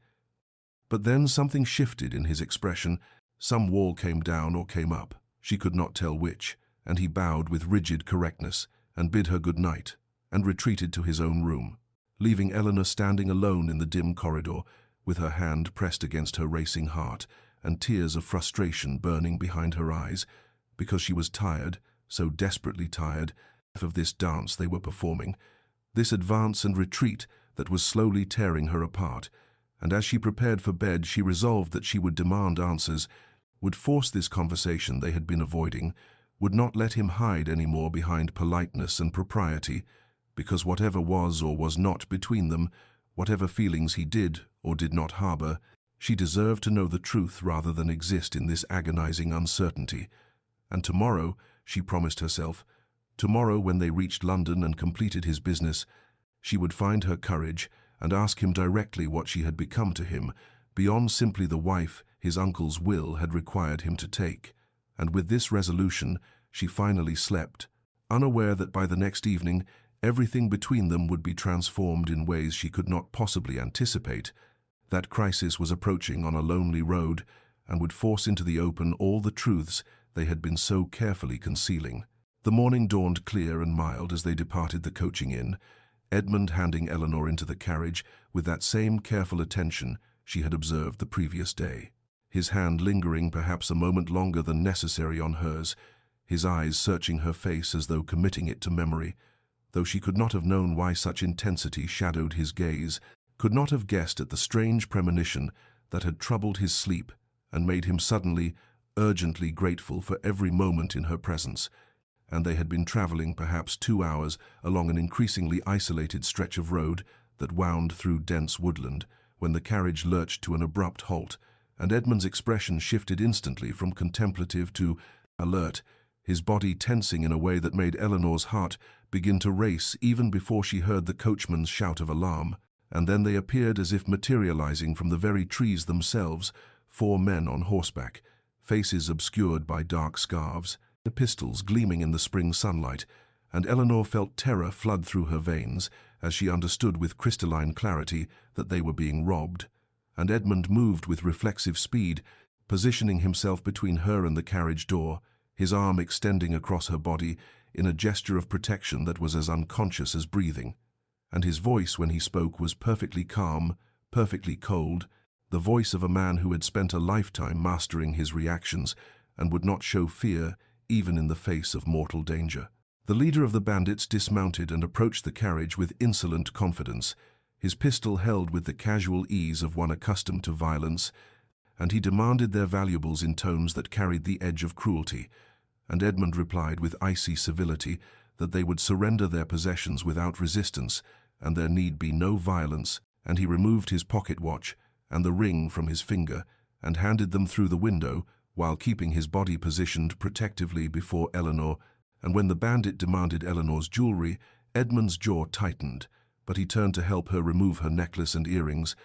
But then something shifted in his expression. Some wall came down or came up, she could not tell which, and he bowed with rigid correctness and bid her good night, and retreated to his own room, leaving Eleanor standing alone in the dim corridor, with her hand pressed against her racing heart and tears of frustration burning behind her eyes, because she was tired, so desperately tired, of this dance they were performing, this advance and retreat that was slowly tearing her apart. And as she prepared for bed, she resolved that she would demand answers, would force this conversation they had been avoiding, would not let him hide any more behind politeness and propriety, because whatever was or was not between them, whatever feelings he did or did not harbor, she deserved to know the truth rather than exist in this agonizing uncertainty. And tomorrow, she promised herself, tomorrow when they reached London and completed his business, she would find her courage and ask him directly what she had become to him, beyond simply the wife his uncle's will had required him to take. And with this resolution, she finally slept, unaware that by the next evening, everything between them would be transformed in ways she could not possibly anticipate. That crisis was approaching on a lonely road and would force into the open all the truths they had been so carefully concealing. The morning dawned clear and mild as they departed the coaching inn, Edmund handing Eleanor into the carriage with that same careful attention she had observed the previous day, his hand lingering perhaps a moment longer than necessary on hers, his eyes searching her face as though committing it to memory, though she could not have known why such intensity shadowed his gaze, could not have guessed at the strange premonition that had troubled his sleep and made him suddenly, urgently grateful for every moment in her presence. And they had been traveling perhaps 2 hours along an increasingly isolated stretch of road that wound through dense woodland, when the carriage lurched to an abrupt halt, and Edmund's expression shifted instantly from contemplative to alert, his body tensing in a way that made Eleanor's heart begin to race even before she heard the coachman's shout of alarm. And then they appeared as if materializing from the very trees themselves, 4 men on horseback, faces obscured by dark scarves, the pistols gleaming in the spring sunlight, and Eleanor felt terror flood through her veins as she understood with crystalline clarity that they were being robbed. And Edmund moved with reflexive speed, positioning himself between her and the carriage door, his arm extending across her body in a gesture of protection that was as unconscious as breathing. And his voice when he spoke was perfectly calm, perfectly cold, the voice of a man who had spent a lifetime mastering his reactions and would not show fear even in the face of mortal danger. The leader of the bandits dismounted and approached the carriage with insolent confidence, his pistol held with the casual ease of one accustomed to violence, and he demanded their valuables in tones that carried the edge of cruelty, and Edmund replied with icy civility that they would surrender their possessions without resistance, and there need be no violence, and he removed his pocket watch and the ring from his finger and handed them through the window while keeping his body positioned protectively before Eleanor, and when the bandit demanded Eleanor's jewelry, Edmund's jaw tightened, but he turned to help her remove her necklace and earrings,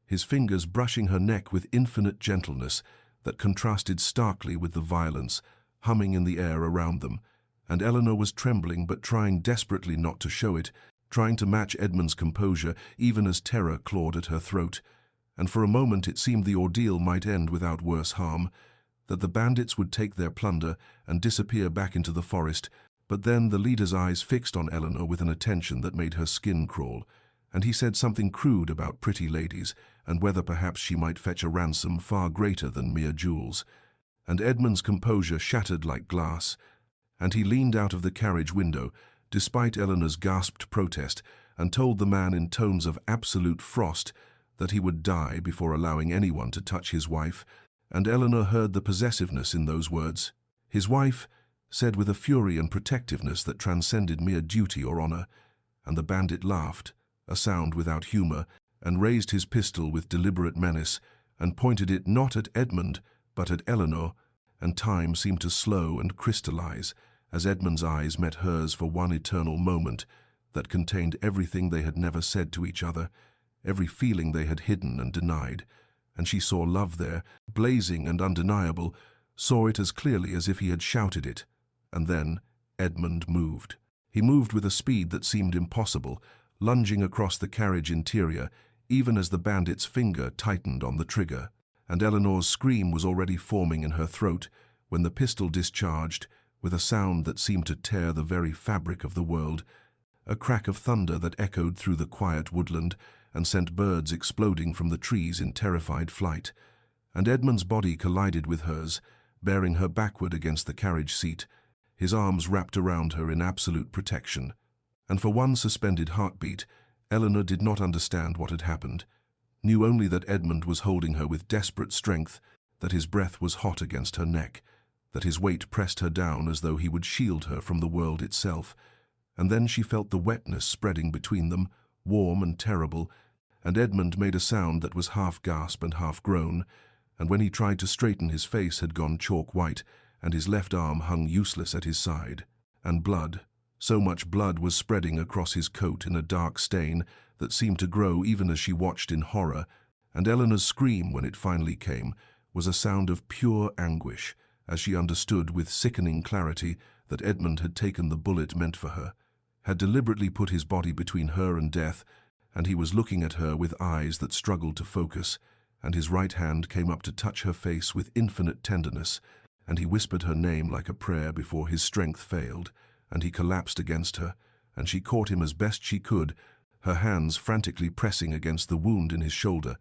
his fingers brushing her neck with infinite gentleness that contrasted starkly with the violence humming in the air around them. And Eleanor was trembling but trying desperately not to show it, trying to match Edmund's composure even as terror clawed at her throat. And for a moment it seemed the ordeal might end without worse harm, that the bandits would take their plunder and disappear back into the forest. But then the leader's eyes fixed on Eleanor with an attention that made her skin crawl, and he said something crude about pretty ladies and whether perhaps she might fetch a ransom far greater than mere jewels. And Edmund's composure shattered like glass, and he leaned out of the carriage window, despite Eleanor's gasped protest, and told the man in tones of absolute frost that he would die before allowing anyone to touch his wife. And Eleanor heard the possessiveness in those words. His wife, said with a fury and protectiveness that transcended mere duty or honor. And the bandit laughed, a sound without humor, and raised his pistol with deliberate menace, and pointed it not at Edmund, but at Eleanor, and time seemed to slow and crystallize as Edmund's eyes met hers for one eternal moment that contained everything they had never said to each other, every feeling they had hidden and denied. And she saw love there, blazing and undeniable, saw it as clearly as if he had shouted it. And then Edmund moved. He moved with a speed that seemed impossible, lunging across the carriage interior, even as the bandit's finger tightened on the trigger. And Eleanor's scream was already forming in her throat when the pistol discharged, with a sound that seemed to tear the very fabric of the world, a crack of thunder that echoed through the quiet woodland and sent birds exploding from the trees in terrified flight. And Edmund's body collided with hers, bearing her backward against the carriage seat, his arms wrapped around her in absolute protection. And for one suspended heartbeat, Eleanor did not understand what had happened, knew only that Edmund was holding her with desperate strength, that his breath was hot against her neck, that his weight pressed her down as though he would shield her from the world itself. And then she felt the wetness spreading between them, warm and terrible, and Edmund made a sound that was half gasp and half groan, and when he tried to straighten his face had gone chalk white, and his left arm hung useless at his side. And blood, so much blood was spreading across his coat in a dark stain that seemed to grow even as she watched in horror, and Eleanor's scream, when it finally came, was a sound of pure anguish, as she understood with sickening clarity that Edmund had taken the bullet meant for her, had deliberately put his body between her and death, and he was looking at her with eyes that struggled to focus, and his right hand came up to touch her face with infinite tenderness, and he whispered her name like a prayer before his strength failed, and he collapsed against her, and she caught him as best she could, her hands frantically pressing against the wound in his shoulder,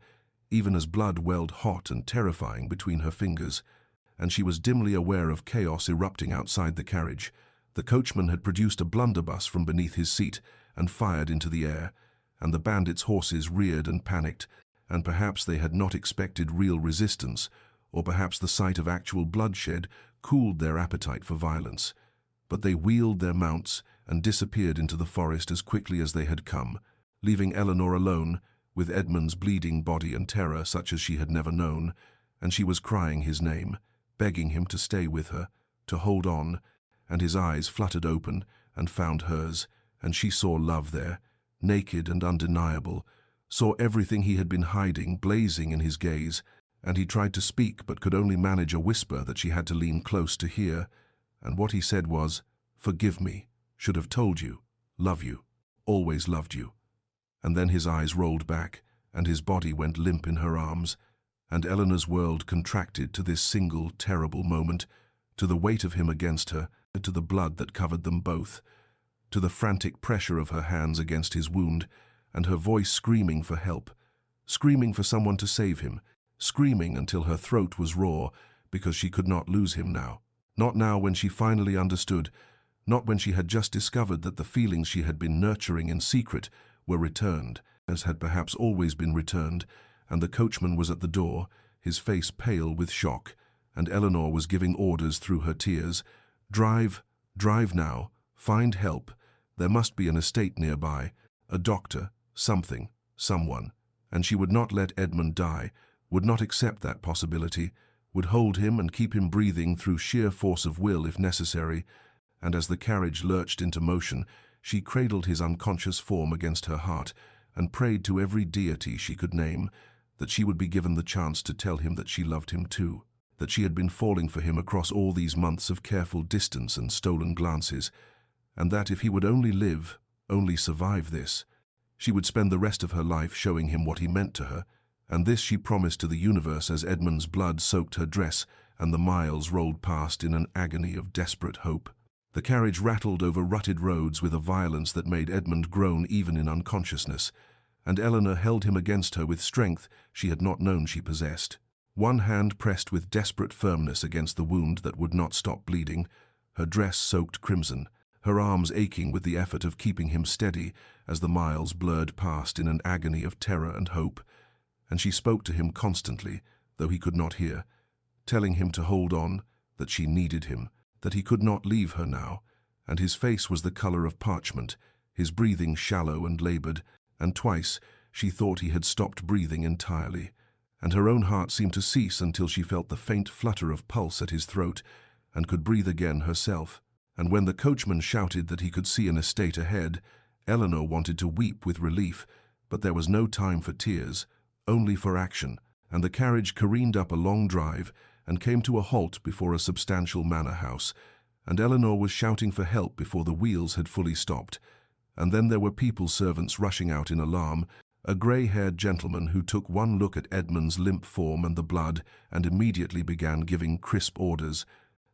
even as blood welled hot and terrifying between her fingers, and she was dimly aware of chaos erupting outside the carriage. The coachman had produced a blunderbuss from beneath his seat and fired into the air, and the bandits' horses reared and panicked, and perhaps they had not expected real resistance, or perhaps the sight of actual bloodshed cooled their appetite for violence. But they wheeled their mounts and disappeared into the forest as quickly as they had come, leaving Eleanor alone, with Edmund's bleeding body and terror such as she had never known, and she was crying his name, begging him to stay with her, to hold on, and his eyes fluttered open and found hers, and she saw love there, naked and undeniable, saw everything he had been hiding blazing in his gaze, and he tried to speak but could only manage a whisper that she had to lean close to hear, and what he said was, "Forgive me, should have told you, love you, always loved you." And then his eyes rolled back, and his body went limp in her arms, and Eleanor's world contracted to this single terrible moment, to the weight of him against her, to the blood that covered them both, to the frantic pressure of her hands against his wound, and her voice screaming for help, screaming for someone to save him, screaming until her throat was raw because she could not lose him now. Not now when she finally understood, not when she had just discovered that the feelings she had been nurturing in secret were returned, as had perhaps always been returned, and the coachman was at the door, his face pale with shock, and Eleanor was giving orders through her tears. "Drive, drive now, find help. There must be an estate nearby, a doctor, something, someone." And she would not let Edmund die, would not accept that possibility, would hold him and keep him breathing through sheer force of will if necessary. And as the carriage lurched into motion, She cradled his unconscious form against her heart and prayed to every deity she could name that she would be given the chance to tell him that she loved him too, that she had been falling for him across all these months of careful distance and stolen glances, and that if he would only live, only survive this, she would spend the rest of her life showing him what he meant to her, and this she promised to the universe as Edmund's blood soaked her dress and the miles rolled past in an agony of desperate hope. The carriage rattled over rutted roads with a violence that made Edmund groan even in unconsciousness, and Eleanor held him against her with strength she had not known she possessed. One hand pressed with desperate firmness against the wound that would not stop bleeding, her dress soaked crimson, her arms aching with the effort of keeping him steady as the miles blurred past in an agony of terror and hope. And she spoke to him constantly, though he could not hear, telling him to hold on, that she needed him, that he could not leave her now, and his face was the color of parchment, his breathing shallow and labored, and twice she thought he had stopped breathing entirely, and her own heart seemed to cease until she felt the faint flutter of pulse at his throat, and could breathe again herself. And when the coachman shouted that he could see an estate ahead, Eleanor wanted to weep with relief, but there was no time for tears, only for action, and the carriage careened up a long drive and came to a halt before a substantial manor house, and Eleanor was shouting for help before the wheels had fully stopped. And then there were people servants rushing out in alarm, a grey-haired gentleman who took one look at Edmund's limp form and the blood and immediately began giving crisp orders,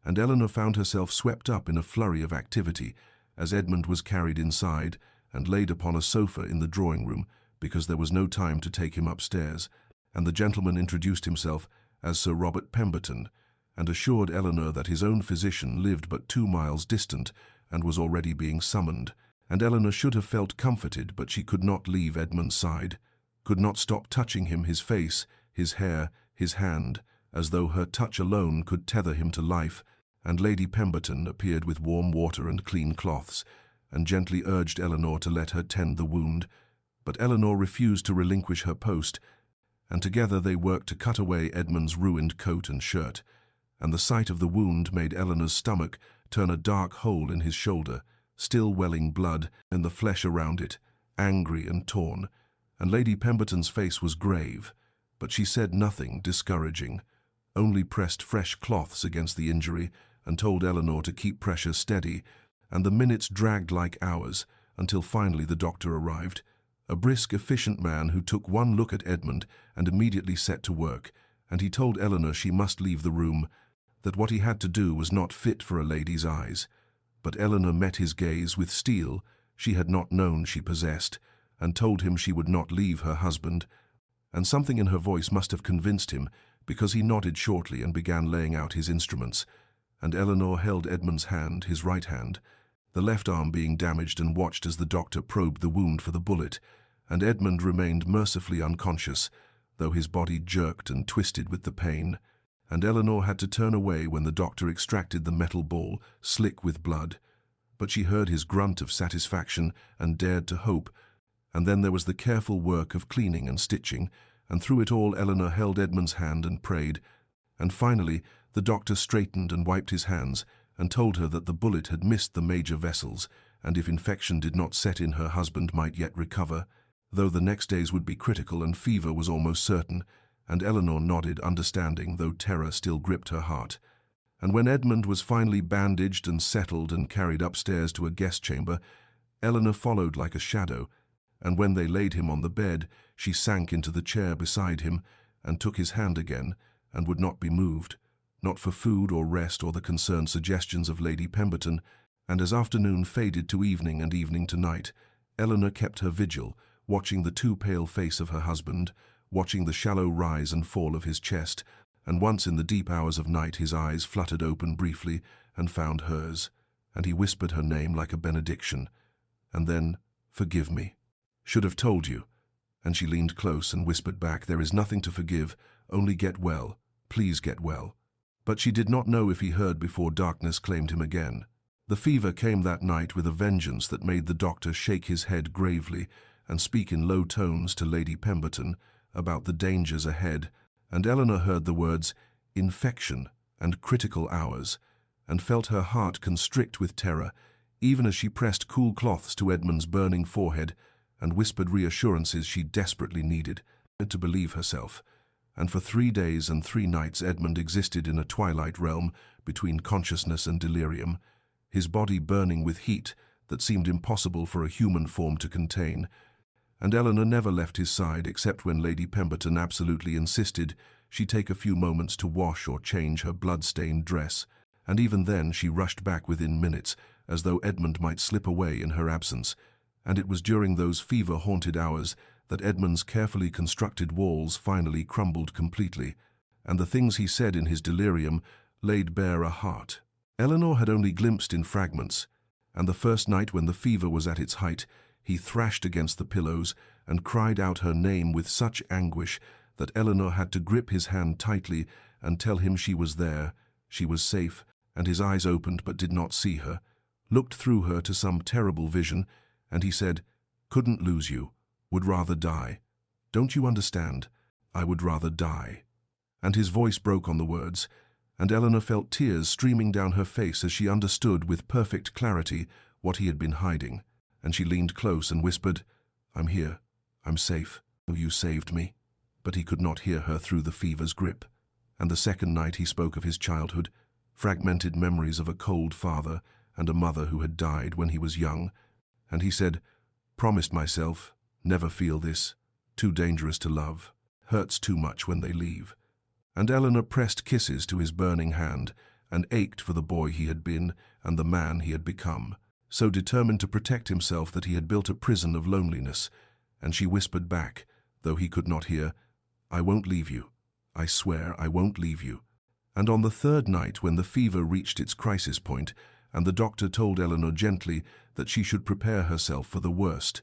and Eleanor found herself swept up in a flurry of activity as Edmund was carried inside and laid upon a sofa in the drawing-room because there was no time to take him upstairs, and the gentleman introduced himself as Sir Robert Pemberton and assured Eleanor that his own physician lived but 2 miles distant and was already being summoned. And Eleanor should have felt comforted, but she could not leave Edmund's side, could not stop touching him, his face, his hair, his hand, as though her touch alone could tether him to life, and Lady Pemberton appeared with warm water and clean cloths, and gently urged Eleanor to let her tend the wound, but Eleanor refused to relinquish her post, and together they worked to cut away Edmund's ruined coat and shirt, and the sight of the wound made Eleanor's stomach turn a dark hole in his shoulder, still welling blood and the flesh around it, angry and torn, and Lady Pemberton's face was grave, but she said nothing discouraging, only pressed fresh cloths against the injury and told Eleanor to keep pressure steady, and the minutes dragged like hours until finally the doctor arrived, a brisk, efficient man who took one look at Edmund and immediately set to work, and he told Eleanor she must leave the room, that what he had to do was not fit for a lady's eyes. But Eleanor met his gaze with steel she had not known she possessed, and told him she would not leave her husband, and something in her voice must have convinced him, because he nodded shortly and began laying out his instruments, and Eleanor held Edmund's hand, his right hand, the left arm being damaged, and watched as the doctor probed the wound for the bullet, and Edmund remained mercifully unconscious, though his body jerked and twisted with the pain, and Eleanor had to turn away when the doctor extracted the metal ball, slick with blood. But she heard his grunt of satisfaction and dared to hope, and then there was the careful work of cleaning and stitching, and through it all Eleanor held Edmund's hand and prayed, and finally the doctor straightened and wiped his hands and told her that the bullet had missed the major vessels, and if infection did not set in, her husband might yet recover, though the next days would be critical and fever was almost certain, and Eleanor nodded, understanding, though terror still gripped her heart. And when Edmund was finally bandaged and settled and carried upstairs to a guest chamber, Eleanor followed like a shadow, and when they laid him on the bed, she sank into the chair beside him and took his hand again, and would not be moved, not for food or rest or the concerned suggestions of Lady Pemberton, and as afternoon faded to evening and evening to night, Eleanor kept her vigil, watching the too pale face of her husband, watching the shallow rise and fall of his chest, and once in the deep hours of night his eyes fluttered open briefly and found hers, and he whispered her name like a benediction, and then, "Forgive me. Should have told you." And she leaned close and whispered back, "There is nothing to forgive, only get well, please get well." But she did not know if he heard before darkness claimed him again. The fever came that night with a vengeance that made the doctor shake his head gravely and speak in low tones to Lady Pemberton about the dangers ahead, and Eleanor heard the words infection and critical hours, and felt her heart constrict with terror, even as she pressed cool cloths to Edmund's burning forehead and whispered reassurances she desperately needed to believe herself. And for 3 days and 3 nights Edmund existed in a twilight realm between consciousness and delirium, his body burning with heat that seemed impossible for a human form to contain. And Eleanor never left his side except when Lady Pemberton absolutely insisted she take a few moments to wash or change her blood-stained dress, and even then she rushed back within minutes, as though Edmund might slip away in her absence. And it was during those fever-haunted hours that Edmund's carefully constructed walls finally crumbled completely, and the things he said in his delirium laid bare a heart Eleanor had only glimpsed in fragments. And the first night when the fever was at its height, he thrashed against the pillows and cried out her name with such anguish that Eleanor had to grip his hand tightly and tell him she was there, she was safe, and his eyes opened but did not see her, looked through her to some terrible vision, and he said, "Couldn't lose you, would rather die. Don't you understand? I would rather die." And his voice broke on the words, and Eleanor felt tears streaming down her face as she understood with perfect clarity what he had been hiding, and she leaned close and whispered, "I'm here, I'm safe, you saved me." But he could not hear her through the fever's grip. And the second night he spoke of his childhood, fragmented memories of a cold father and a mother who had died when he was young, and he said, "Promised myself, never feel this, too dangerous to love, hurts too much when they leave." And Eleanor pressed kisses to his burning hand and ached for the boy he had been and the man he had become, so determined to protect himself that he had built a prison of loneliness. And she whispered back, though he could not hear, "I won't leave you. I swear I won't leave you." And on the third night, when the fever reached its crisis point, and the doctor told Eleanor gently that she should prepare herself for the worst,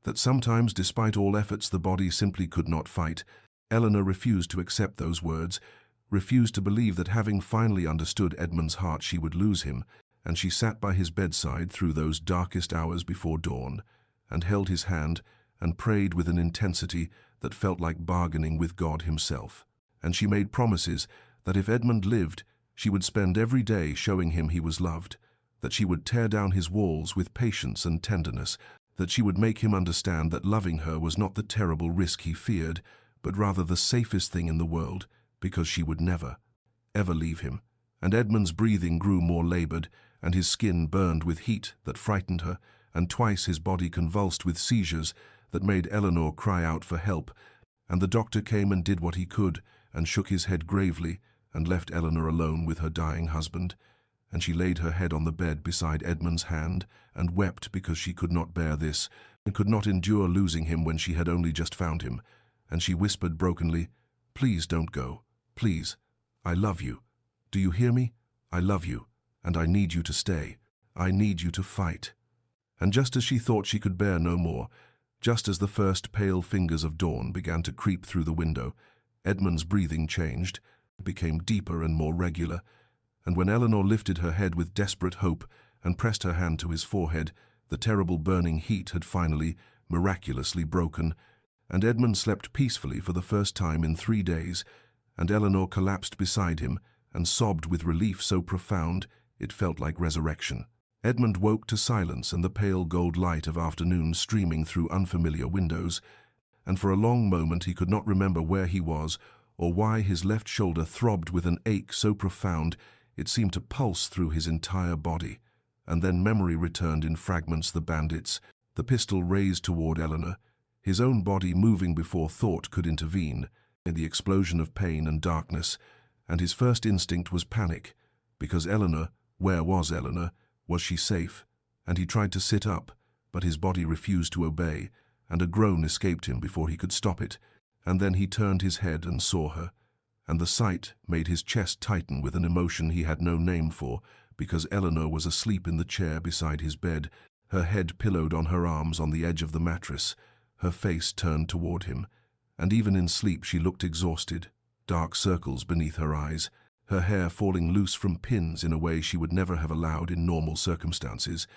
that sometimes, despite all efforts, the body simply could not fight, Eleanor refused to accept those words, refused to believe that having finally understood Edmund's heart she would lose him, and she sat by his bedside through those darkest hours before dawn, and held his hand and prayed with an intensity that felt like bargaining with God himself. And she made promises that if Edmund lived, she would spend every day showing him he was loved, that she would tear down his walls with patience and tenderness, that she would make him understand that loving her was not the terrible risk he feared, but rather the safest thing in the world, because she would never, ever leave him. And Edmund's breathing grew more labored, and his skin burned with heat that frightened her, and twice his body convulsed with seizures that made Eleanor cry out for help. And the doctor came and did what he could, and shook his head gravely, and left Eleanor alone with her dying husband. And she laid her head on the bed beside Edmund's hand, and wept because she could not bear this, and could not endure losing him when she had only just found him. And she whispered brokenly, "Please don't go. Please. I love you. Do you hear me? I love you, and I need you to stay. I need you to fight." And just as she thought she could bear no more, just as the first pale fingers of dawn began to creep through the window, Edmund's breathing changed, became deeper and more regular, and when Eleanor lifted her head with desperate hope and pressed her hand to his forehead, the terrible burning heat had finally, miraculously broken, and Edmund slept peacefully for the first time in 3 days, and Eleanor collapsed beside him and sobbed with relief so profound it felt like resurrection. Edmund woke to silence and the pale gold light of afternoon streaming through unfamiliar windows, and for a long moment he could not remember where he was or why his left shoulder throbbed with an ache so profound it seemed to pulse through his entire body. And then memory returned in fragments: the bandits, the pistol raised toward Eleanor, his own body moving before thought could intervene, in the explosion of pain and darkness, and his first instinct was panic, because Eleanor, where was Eleanor? Was she safe? And he tried to sit up, but his body refused to obey, and a groan escaped him before he could stop it, and then he turned his head and saw her, and the sight made his chest tighten with an emotion he had no name for, because Eleanor was asleep in the chair beside his bed, her head pillowed on her arms on the edge of the mattress, her face turned toward him, and even in sleep she looked exhausted, dark circles beneath her eyes, her hair falling loose from pins in a way she would never have allowed in normal circumstances,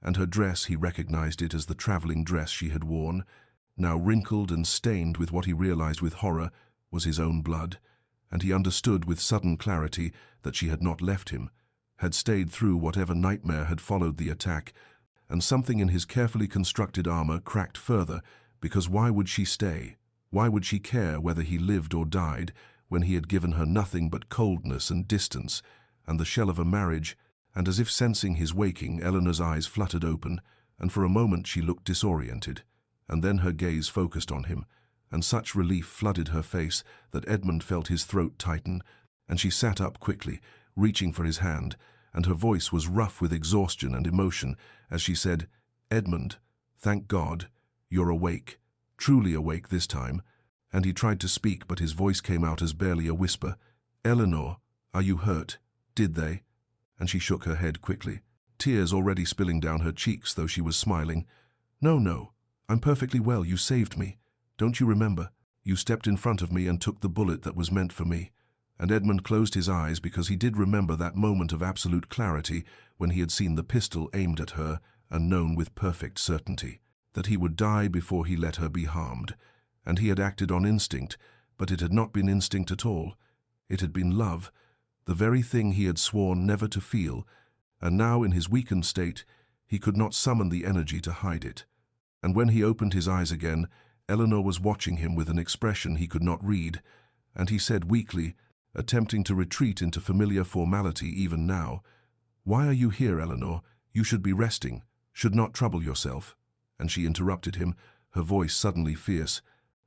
and her dress, he recognized it as the traveling dress she had worn, now wrinkled and stained with what he realized with horror was his own blood, and he understood with sudden clarity that she had not left him, had stayed through whatever nightmare had followed the attack, and something in his carefully constructed armor cracked further, because why would she stay? Why would she care whether he lived or died when he had given her nothing but coldness and distance and the shell of a marriage? And as if sensing his waking, Eleanor's eyes fluttered open, and for a moment she looked disoriented, and then her gaze focused on him, and such relief flooded her face that Edmund felt his throat tighten, and she sat up quickly, reaching for his hand, and her voice was rough with exhaustion and emotion as she said, "Edmund, thank God, you're awake, truly awake this time." And he tried to speak, but his voice came out as barely a whisper. "Eleanor, are you hurt? Did they?" And she shook her head quickly, tears already spilling down her cheeks, though she was smiling. No, I'm perfectly well. You saved me. Don't you remember? You stepped in front of me and took the bullet that was meant for me." And Edmund closed his eyes because he did remember that moment of absolute clarity when he had seen the pistol aimed at her and known with perfect certainty that he would die before he let her be harmed. And he had acted on instinct, but it had not been instinct at all. It had been love, the very thing he had sworn never to feel, and now in his weakened state he could not summon the energy to hide it. And when he opened his eyes again, Eleanor was watching him with an expression he could not read, and he said weakly, attempting to retreat into familiar formality even now, "Why are you here, Eleanor? You should be resting, should not trouble yourself." And she interrupted him, her voice suddenly fierce.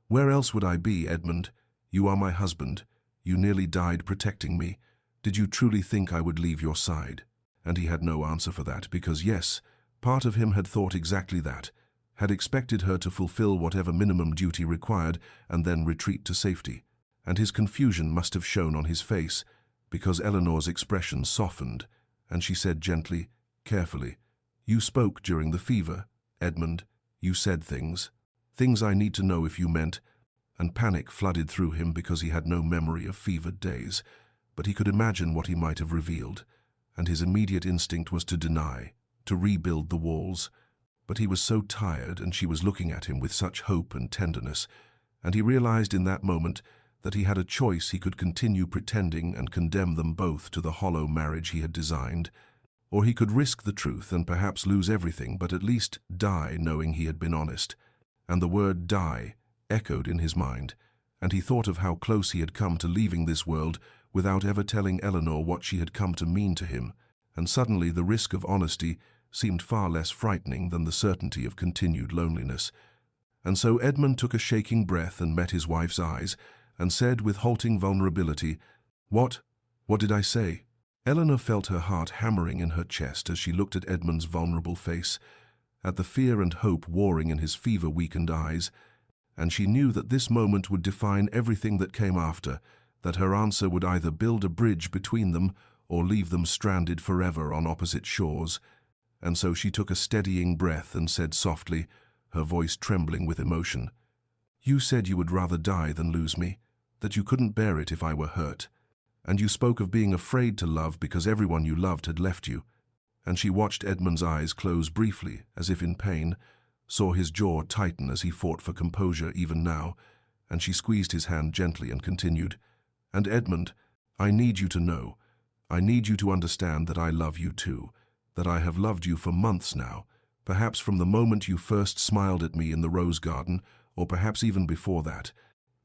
"Where else would I be, Edmund? You are my husband. You nearly died protecting me. Did you truly think I would leave your side?" And he had no answer for that, because yes, part of him had thought exactly that, had expected her to fulfill whatever minimum duty required and then retreat to safety. And his confusion must have shown on his face, because Eleanor's expression softened, and she said gently, carefully, "You spoke during the fever, Edmund. You said things I need to know if you meant." And panic flooded through him because he had no memory of fevered days, but he could imagine what he might have revealed, and his immediate instinct was to deny, to rebuild the walls. But he was so tired, and she was looking at him with such hope and tenderness, and he realized in that moment that he had a choice. He could continue pretending and condemn them both to the hollow marriage he had designed, or he could risk the truth and perhaps lose everything, but at least die knowing he had been honest. And the word die echoed in his mind, and he thought of how close he had come to leaving this world without ever telling Eleanor what she had come to mean to him, and suddenly the risk of honesty seemed far less frightening than the certainty of continued loneliness. And so Edmund took a shaking breath and met his wife's eyes, and said with halting vulnerability, What did I say?" Eleanor felt her heart hammering in her chest as she looked at Edmund's vulnerable face, at the fear and hope warring in his fever-weakened eyes, and she knew that this moment would define everything that came after, that her answer would either build a bridge between them or leave them stranded forever on opposite shores. And so she took a steadying breath and said softly, her voice trembling with emotion, "You said you would rather die than lose me, that you couldn't bear it if I were hurt. And you spoke of being afraid to love because everyone you loved had left you." And she watched Edmund's eyes close briefly, as if in pain, saw his jaw tighten as he fought for composure even now, and she squeezed his hand gently and continued, "And Edmund, I need you to know, I need you to understand that I love you too, that I have loved you for months now, perhaps from the moment you first smiled at me in the rose garden, or perhaps even before that.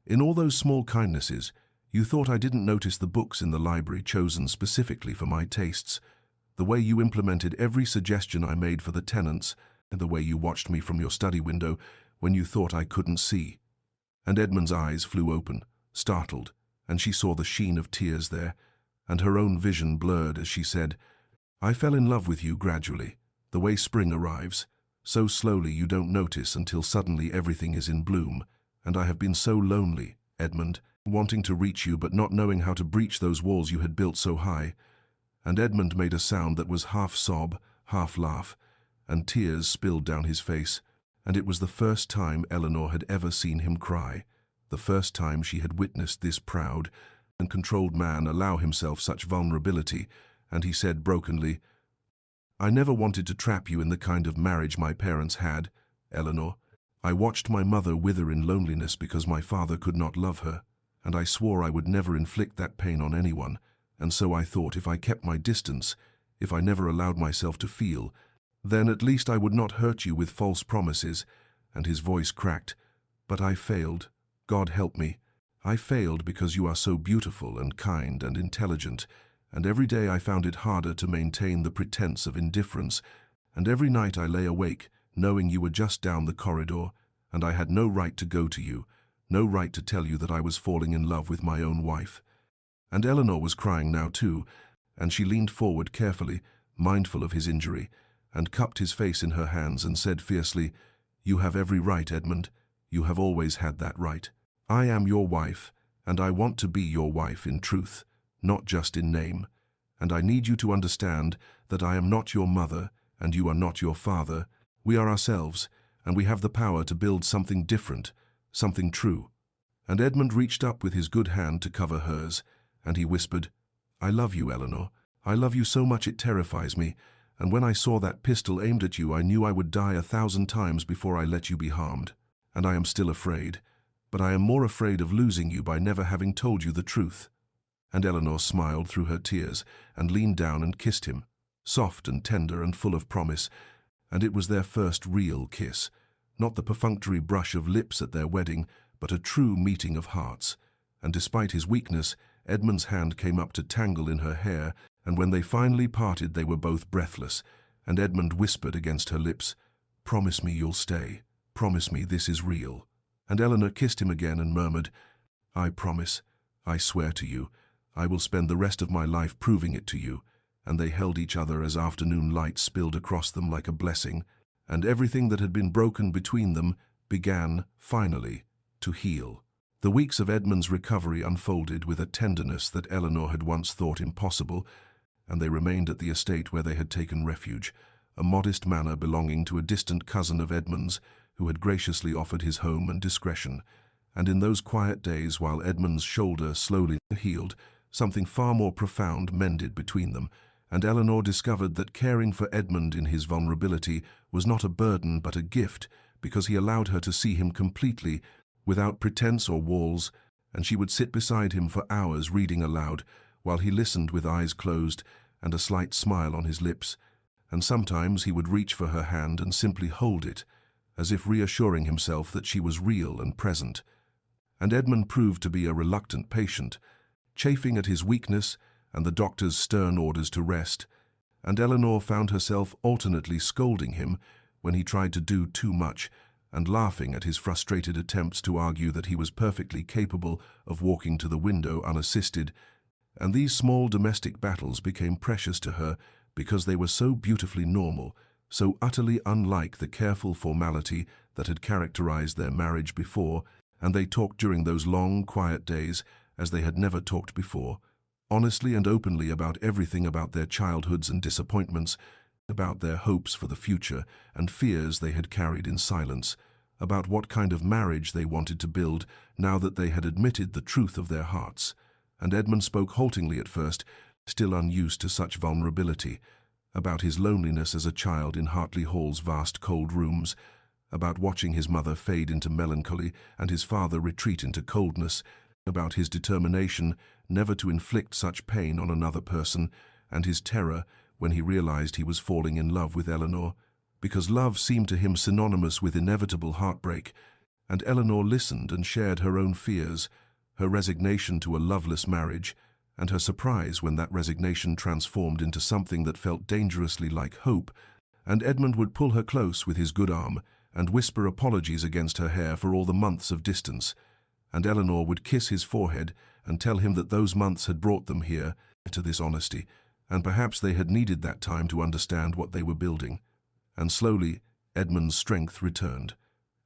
In all those small kindnesses, you thought I didn't notice the books in the library chosen specifically for my tastes, the way you implemented every suggestion I made for the tenants, and the way you watched me from your study window when you thought I couldn't see." And Edmund's eyes flew open, startled, and she saw the sheen of tears there, and her own vision blurred as she said, "I fell in love with you gradually, the way spring arrives, so slowly you don't notice until suddenly everything is in bloom, and I have been so lonely, Edmund, wanting to reach you but not knowing how to breach those walls you had built so high." And Edmund made a sound that was half sob, half laugh, and tears spilled down his face, and it was the first time Eleanor had ever seen him cry, the first time she had witnessed this proud and controlled man allow himself such vulnerability, and he said brokenly, "I never wanted to trap you in the kind of marriage my parents had, Eleanor. I watched my mother wither in loneliness because my father could not love her, and I swore I would never inflict that pain on anyone, and so I thought if I kept my distance, if I never allowed myself to feel. Then at least I would not hurt you with false promises." And his voice cracked. "But I failed. God help me. I failed because you are so beautiful and kind and intelligent, and every day I found it harder to maintain the pretense of indifference, and every night I lay awake, knowing you were just down the corridor, and I had no right to go to you, no right to tell you that I was falling in love with my own wife." And Eleanor was crying now too, and she leaned forward carefully, mindful of his injury, and cupped his face in her hands and said fiercely, "You have every right, Edmund. You have always had that right. I am your wife, and I want to be your wife in truth, not just in name. And I need you to understand that I am not your mother, and you are not your father. We are ourselves, and we have the power to build something different, something true." And Edmund reached up with his good hand to cover hers, and he whispered, "I love you, Eleanor. I love you so much it terrifies me, and when I saw that pistol aimed at you I knew I would die 1,000 times before I let you be harmed. And I am still afraid, but I am more afraid of losing you by never having told you the truth." And Eleanor smiled through her tears and leaned down and kissed him, soft and tender and full of promise, and it was their first real kiss, not the perfunctory brush of lips at their wedding, but a true meeting of hearts. And despite his weakness, Edmund's hand came up to tangle in her hair, and when they finally parted they were both breathless, and Edmund whispered against her lips, "Promise me you'll stay. Promise me this is real." And Eleanor kissed him again and murmured, "I promise. I swear to you. I will spend the rest of my life proving it to you." And they held each other as afternoon light spilled across them like a blessing, and everything that had been broken between them began, finally, to heal. The weeks of Edmund's recovery unfolded with a tenderness that Eleanor had once thought impossible, and they remained at the estate where they had taken refuge, a modest manor belonging to a distant cousin of Edmund's who had graciously offered his home and discretion. And in those quiet days, while Edmund's shoulder slowly healed, something far more profound mended between them, and Eleanor discovered that caring for Edmund in his vulnerability was not a burden but a gift, because he allowed her to see him completely, without pretense or walls, and she would sit beside him for hours reading aloud, while he listened with eyes closed and a slight smile on his lips, and sometimes he would reach for her hand and simply hold it, as if reassuring himself that she was real and present. And Edmund proved to be a reluctant patient, chafing at his weakness and the doctor's stern orders to rest, and Eleanor found herself alternately scolding him when he tried to do too much, and laughing at his frustrated attempts to argue that he was perfectly capable of walking to the window unassisted. And these small domestic battles became precious to her because they were so beautifully normal, so utterly unlike the careful formality that had characterized their marriage before, and they talked during those long, quiet days as they had never talked before, honestly and openly about everything, about their childhoods and disappointments, about their hopes for the future and fears they had carried in silence, about what kind of marriage they wanted to build now that they had admitted the truth of their hearts. And Edmund spoke haltingly at first, still unused to such vulnerability, about his loneliness as a child in Hartley Hall's vast cold rooms, about watching his mother fade into melancholy and his father retreat into coldness, about his determination never to inflict such pain on another person, and his terror when he realized he was falling in love with Eleanor, because love seemed to him synonymous with inevitable heartbreak, and Eleanor listened and shared her own fears, her resignation to a loveless marriage, and her surprise when that resignation transformed into something that felt dangerously like hope, and Edmund would pull her close with his good arm and whisper apologies against her hair for all the months of distance, and Eleanor would kiss his forehead and tell him that those months had brought them here, to this honesty, and perhaps they had needed that time to understand what they were building. And slowly, Edmund's strength returned,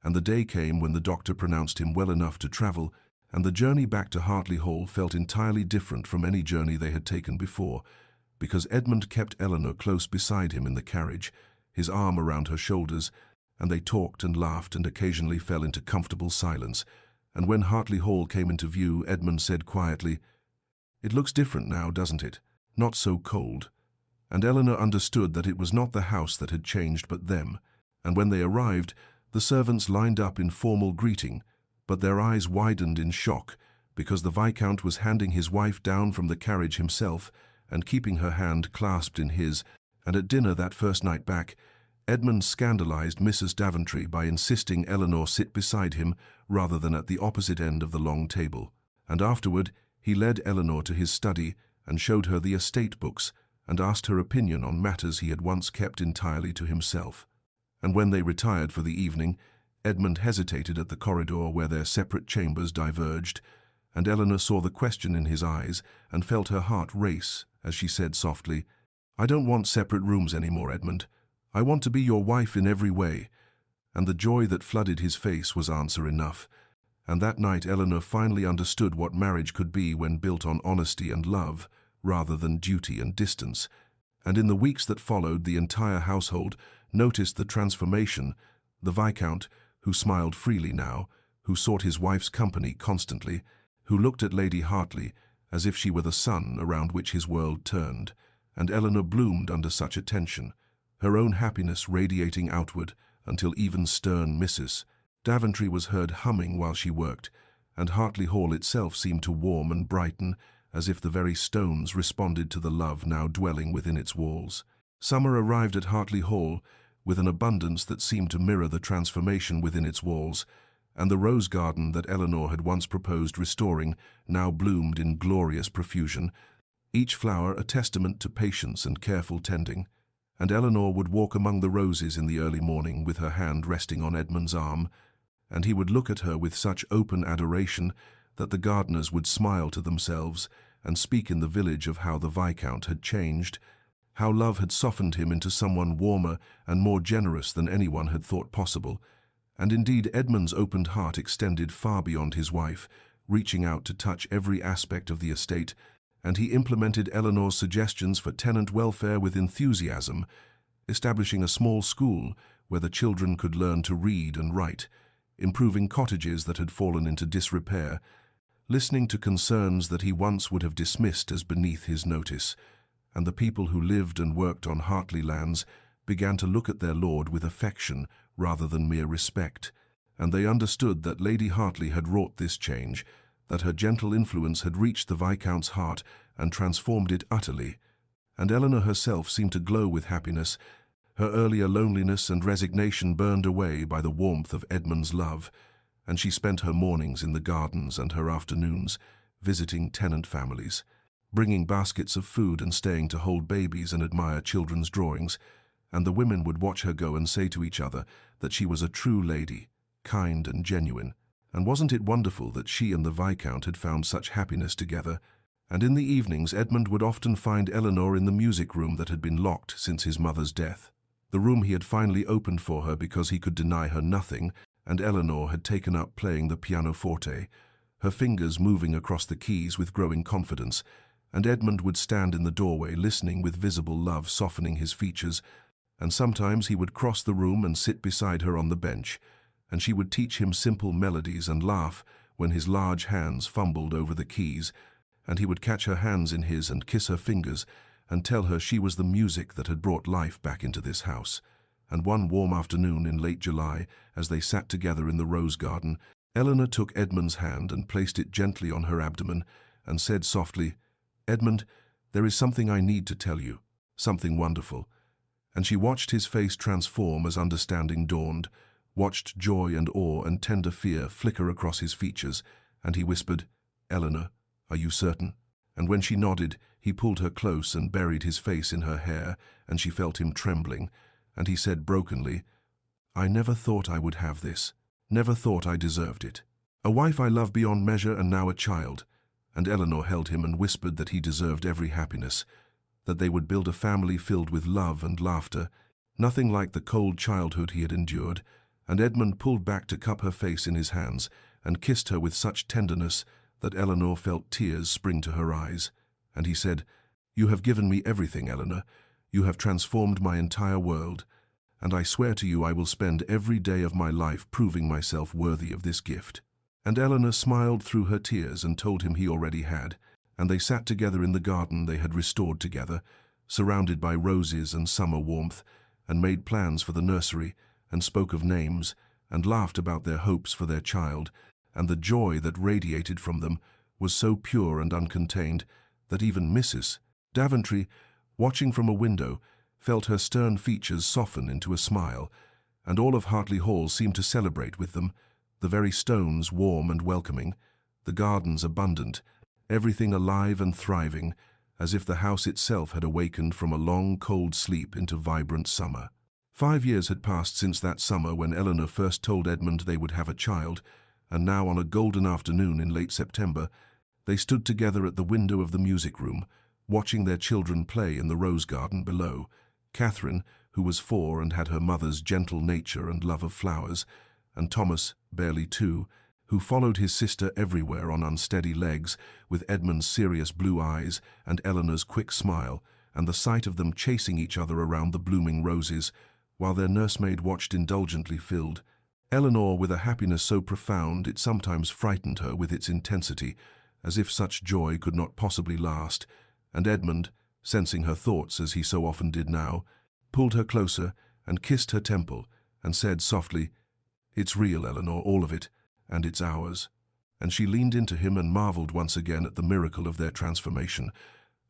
and the day came when the doctor pronounced him well enough to travel, and the journey back to Hartley Hall felt entirely different from any journey they had taken before, because Edmund kept Eleanor close beside him in the carriage, his arm around her shoulders, and they talked and laughed and occasionally fell into comfortable silence. And when Hartley Hall came into view, Edmund said quietly, "It looks different now, doesn't it? Not so cold." And Eleanor understood that it was not the house that had changed but them, and when they arrived, the servants lined up in formal greeting, but their eyes widened in shock because the Viscount was handing his wife down from the carriage himself, and keeping her hand clasped in his, and at dinner that first night back, Edmund scandalized Mrs. Daventry by insisting Eleanor sit beside him rather than at the opposite end of the long table. And afterward, he led Eleanor to his study and showed her the estate books and asked her opinion on matters he had once kept entirely to himself. And when they retired for the evening, Edmund hesitated at the corridor where their separate chambers diverged, and Eleanor saw the question in his eyes and felt her heart race as she said softly, "I don't want separate rooms anymore, Edmund. I want to be your wife in every way." And the joy that flooded his face was answer enough. And that night Eleanor finally understood what marriage could be when built on honesty and love, rather than duty and distance. And in the weeks that followed, the entire household noticed the transformation. The Viscount, who smiled freely now, who sought his wife's company constantly, who looked at Lady Hartley as if she were the sun around which his world turned, and Eleanor bloomed under such attention, her own happiness radiating outward until even stern Mrs. Daventry was heard humming while she worked, and Hartley Hall itself seemed to warm and brighten as if the very stones responded to the love now dwelling within its walls. Summer arrived at Hartley Hall with an abundance that seemed to mirror the transformation within its walls, and the rose garden that Eleanor had once proposed restoring now bloomed in glorious profusion, each flower a testament to patience and careful tending. And Eleanor would walk among the roses in the early morning with her hand resting on Edmund's arm, and he would look at her with such open adoration that the gardeners would smile to themselves and speak in the village of how the Viscount had changed, how love had softened him into someone warmer and more generous than anyone had thought possible. And indeed Edmund's opened heart extended far beyond his wife, reaching out to touch every aspect of the estate, and he implemented Eleanor's suggestions for tenant welfare with enthusiasm, establishing a small school where the children could learn to read and write, improving cottages that had fallen into disrepair, listening to concerns that he once would have dismissed as beneath his notice, and the people who lived and worked on Hartley lands began to look at their lord with affection rather than mere respect, and they understood that Lady Hartley had wrought this change, that her gentle influence had reached the Viscount's heart and transformed it utterly. And Eleanor herself seemed to glow with happiness. Her earlier loneliness and resignation burned away by the warmth of Edmund's love, and she spent her mornings in the gardens and her afternoons visiting tenant families, bringing baskets of food and staying to hold babies and admire children's drawings, and the women would watch her go and say to each other that she was a true lady, kind and genuine. And wasn't it wonderful that she and the Viscount had found such happiness together? And in the evenings Edmund would often find Eleanor in the music room that had been locked since his mother's death, the room he had finally opened for her because he could deny her nothing, and Eleanor had taken up playing the pianoforte, her fingers moving across the keys with growing confidence, and Edmund would stand in the doorway listening with visible love softening his features, and sometimes he would cross the room and sit beside her on the bench, and she would teach him simple melodies and laugh when his large hands fumbled over the keys, and he would catch her hands in his and kiss her fingers and tell her she was the music that had brought life back into this house. And one warm afternoon in late July, as they sat together in the rose garden, Eleanor took Edmund's hand and placed it gently on her abdomen and said softly, "Edmund, there is something I need to tell you, something wonderful." And she watched his face transform as understanding dawned, watched joy and awe and tender fear flicker across his features, and he whispered, "Eleanor, are you certain?" And when she nodded, he pulled her close and buried his face in her hair, and she felt him trembling, and he said brokenly, "I never thought I would have this, never thought I deserved it. A wife I love beyond measure and now a child." And Eleanor held him and whispered that he deserved every happiness, that they would build a family filled with love and laughter, nothing like the cold childhood he had endured, and Edmund pulled back to cup her face in his hands and kissed her with such tenderness that Eleanor felt tears spring to her eyes. And he said, "You have given me everything, Eleanor. You have transformed my entire world, and I swear to you I will spend every day of my life proving myself worthy of this gift." And Eleanor smiled through her tears and told him he already had, and they sat together in the garden they had restored together, surrounded by roses and summer warmth, and made plans for the nursery, and spoke of names, and laughed about their hopes for their child, and the joy that radiated from them was so pure and uncontained that even Mrs. Daventry, watching from a window, felt her stern features soften into a smile, and all of Hartley Hall seemed to celebrate with them, the very stones warm and welcoming, the gardens abundant, everything alive and thriving, as if the house itself had awakened from a long, cold sleep into vibrant summer. 5 years had passed since that summer when Eleanor first told Edmund they would have a child, and now on a golden afternoon in late September, they stood together at the window of the music room, watching their children play in the rose garden below. Catherine, who was 4 and had her mother's gentle nature and love of flowers, and Thomas, barely 2, who followed his sister everywhere on unsteady legs, with Edmund's serious blue eyes and Eleanor's quick smile, and the sight of them chasing each other around the blooming roses, while their nursemaid watched indulgently filled. Eleanor, with a happiness so profound it sometimes frightened her with its intensity, as if such joy could not possibly last, and Edmund, sensing her thoughts as he so often did now, pulled her closer and kissed her temple, and said softly, "It's real, Eleanor, all of it, and it's ours." And she leaned into him and marveled once again at the miracle of their transformation,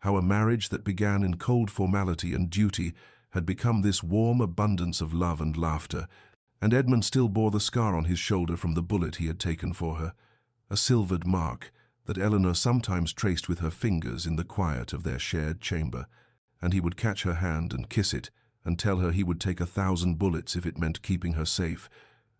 how a marriage that began in cold formality and duty had become this warm abundance of love and laughter, and Edmund still bore the scar on his shoulder from the bullet he had taken for her, a silvered mark that Eleanor sometimes traced with her fingers in the quiet of their shared chamber, and he would catch her hand and kiss it, and tell her he would take 1,000 bullets if it meant keeping her safe,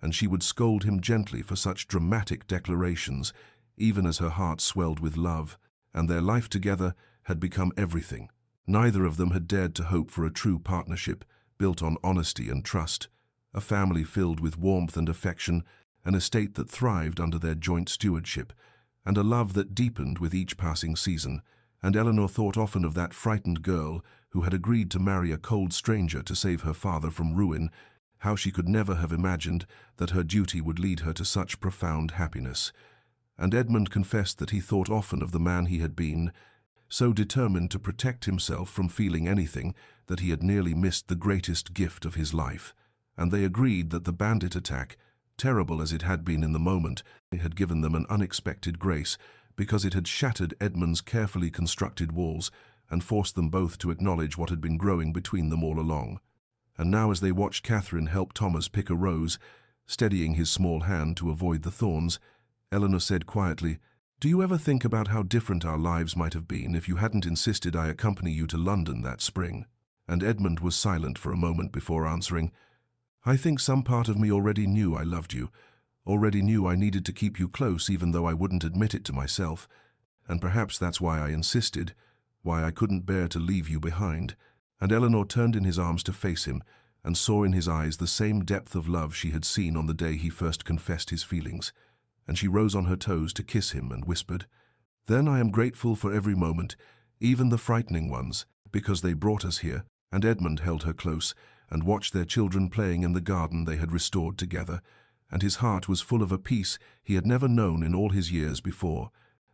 and she would scold him gently for such dramatic declarations, even as her heart swelled with love, and their life together had become everything. Neither of them had dared to hope for a true partnership, built on honesty and trust, a family filled with warmth and affection, an estate that thrived under their joint stewardship, and a love that deepened with each passing season. And Eleanor thought often of that frightened girl who had agreed to marry a cold stranger to save her father from ruin, how she could never have imagined that her duty would lead her to such profound happiness. And Edmund confessed that he thought often of the man he had been, so determined to protect himself from feeling anything that he had nearly missed the greatest gift of his life. And they agreed that the bandit attack, terrible as it had been in the moment, had given them an unexpected grace, because it had shattered Edmund's carefully constructed walls and forced them both to acknowledge what had been growing between them all along. And now, as they watched Catherine help Thomas pick a rose, steadying his small hand to avoid the thorns, Eleanor said quietly, "Do you ever think about how different our lives might have been if you hadn't insisted I accompany you to London that spring?" And Edmund was silent for a moment before answering, "I think some part of me already knew I loved you, already knew I needed to keep you close even though I wouldn't admit it to myself, and perhaps that's why I insisted, why I couldn't bear to leave you behind." And Eleanor turned in his arms to face him, and saw in his eyes the same depth of love she had seen on the day he first confessed his feelings, and she rose on her toes to kiss him and whispered, "Then I am grateful for every moment, even the frightening ones, because they brought us here." And Edmund held her close, and watched their children playing in the garden they had restored together, and his heart was full of a peace he had never known in all his years before,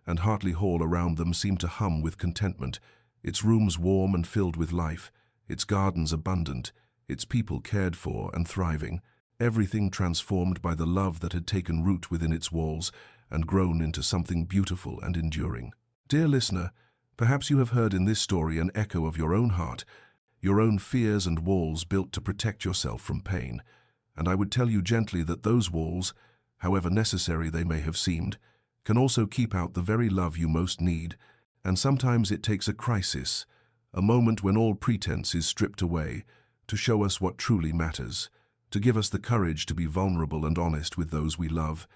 and Hartley Hall around them seemed to hum with contentment, its rooms warm and filled with life, its gardens abundant, its people cared for and thriving, everything transformed by the love that had taken root within its walls and grown into something beautiful and enduring. Dear listener, perhaps you have heard in this story an echo of your own heart, your own fears and walls built to protect yourself from pain, and I would tell you gently that those walls, however necessary they may have seemed, can also keep out the very love you most need, and sometimes it takes a crisis, a moment when all pretense is stripped away, to show us what truly matters, to give us the courage to be vulnerable and honest with those we love.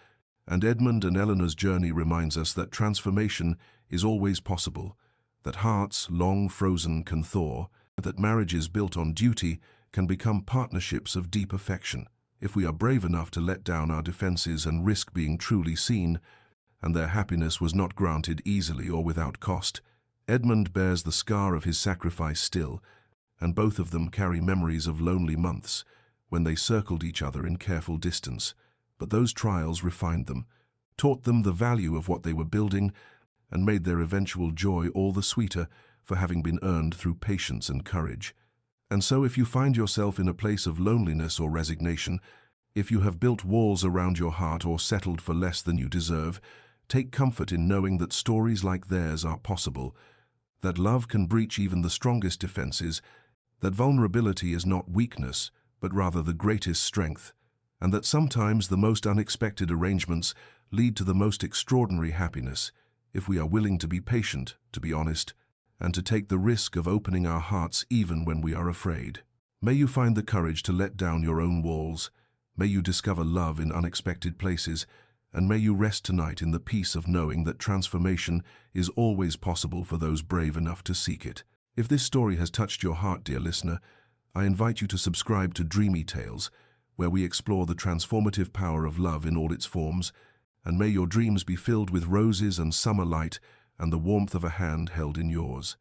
And Edmund and Eleanor's journey reminds us that transformation is always possible, that hearts long frozen can thaw, that marriages built on duty can become partnerships of deep affection, if we are brave enough to let down our defenses and risk being truly seen, and their happiness was not granted easily or without cost. Edmund bears the scar of his sacrifice still, and both of them carry memories of lonely months when they circled each other in careful distance. But those trials refined them, taught them the value of what they were building, and made their eventual joy all the sweeter for having been earned through patience and courage. And so if you find yourself in a place of loneliness or resignation, if you have built walls around your heart or settled for less than you deserve, take comfort in knowing that stories like theirs are possible, that love can breach even the strongest defenses, that vulnerability is not weakness, but rather the greatest strength, and that sometimes the most unexpected arrangements lead to the most extraordinary happiness, if we are willing to be patient, to be honest, and to take the risk of opening our hearts even when we are afraid. May you find the courage to let down your own walls. May you discover love in unexpected places, and may you rest tonight in the peace of knowing that transformation is always possible for those brave enough to seek it. If this story has touched your heart, dear listener, I invite you to subscribe to Dreamy Tales, where we explore the transformative power of love in all its forms, and may your dreams be filled with roses and summer light and the warmth of a hand held in yours.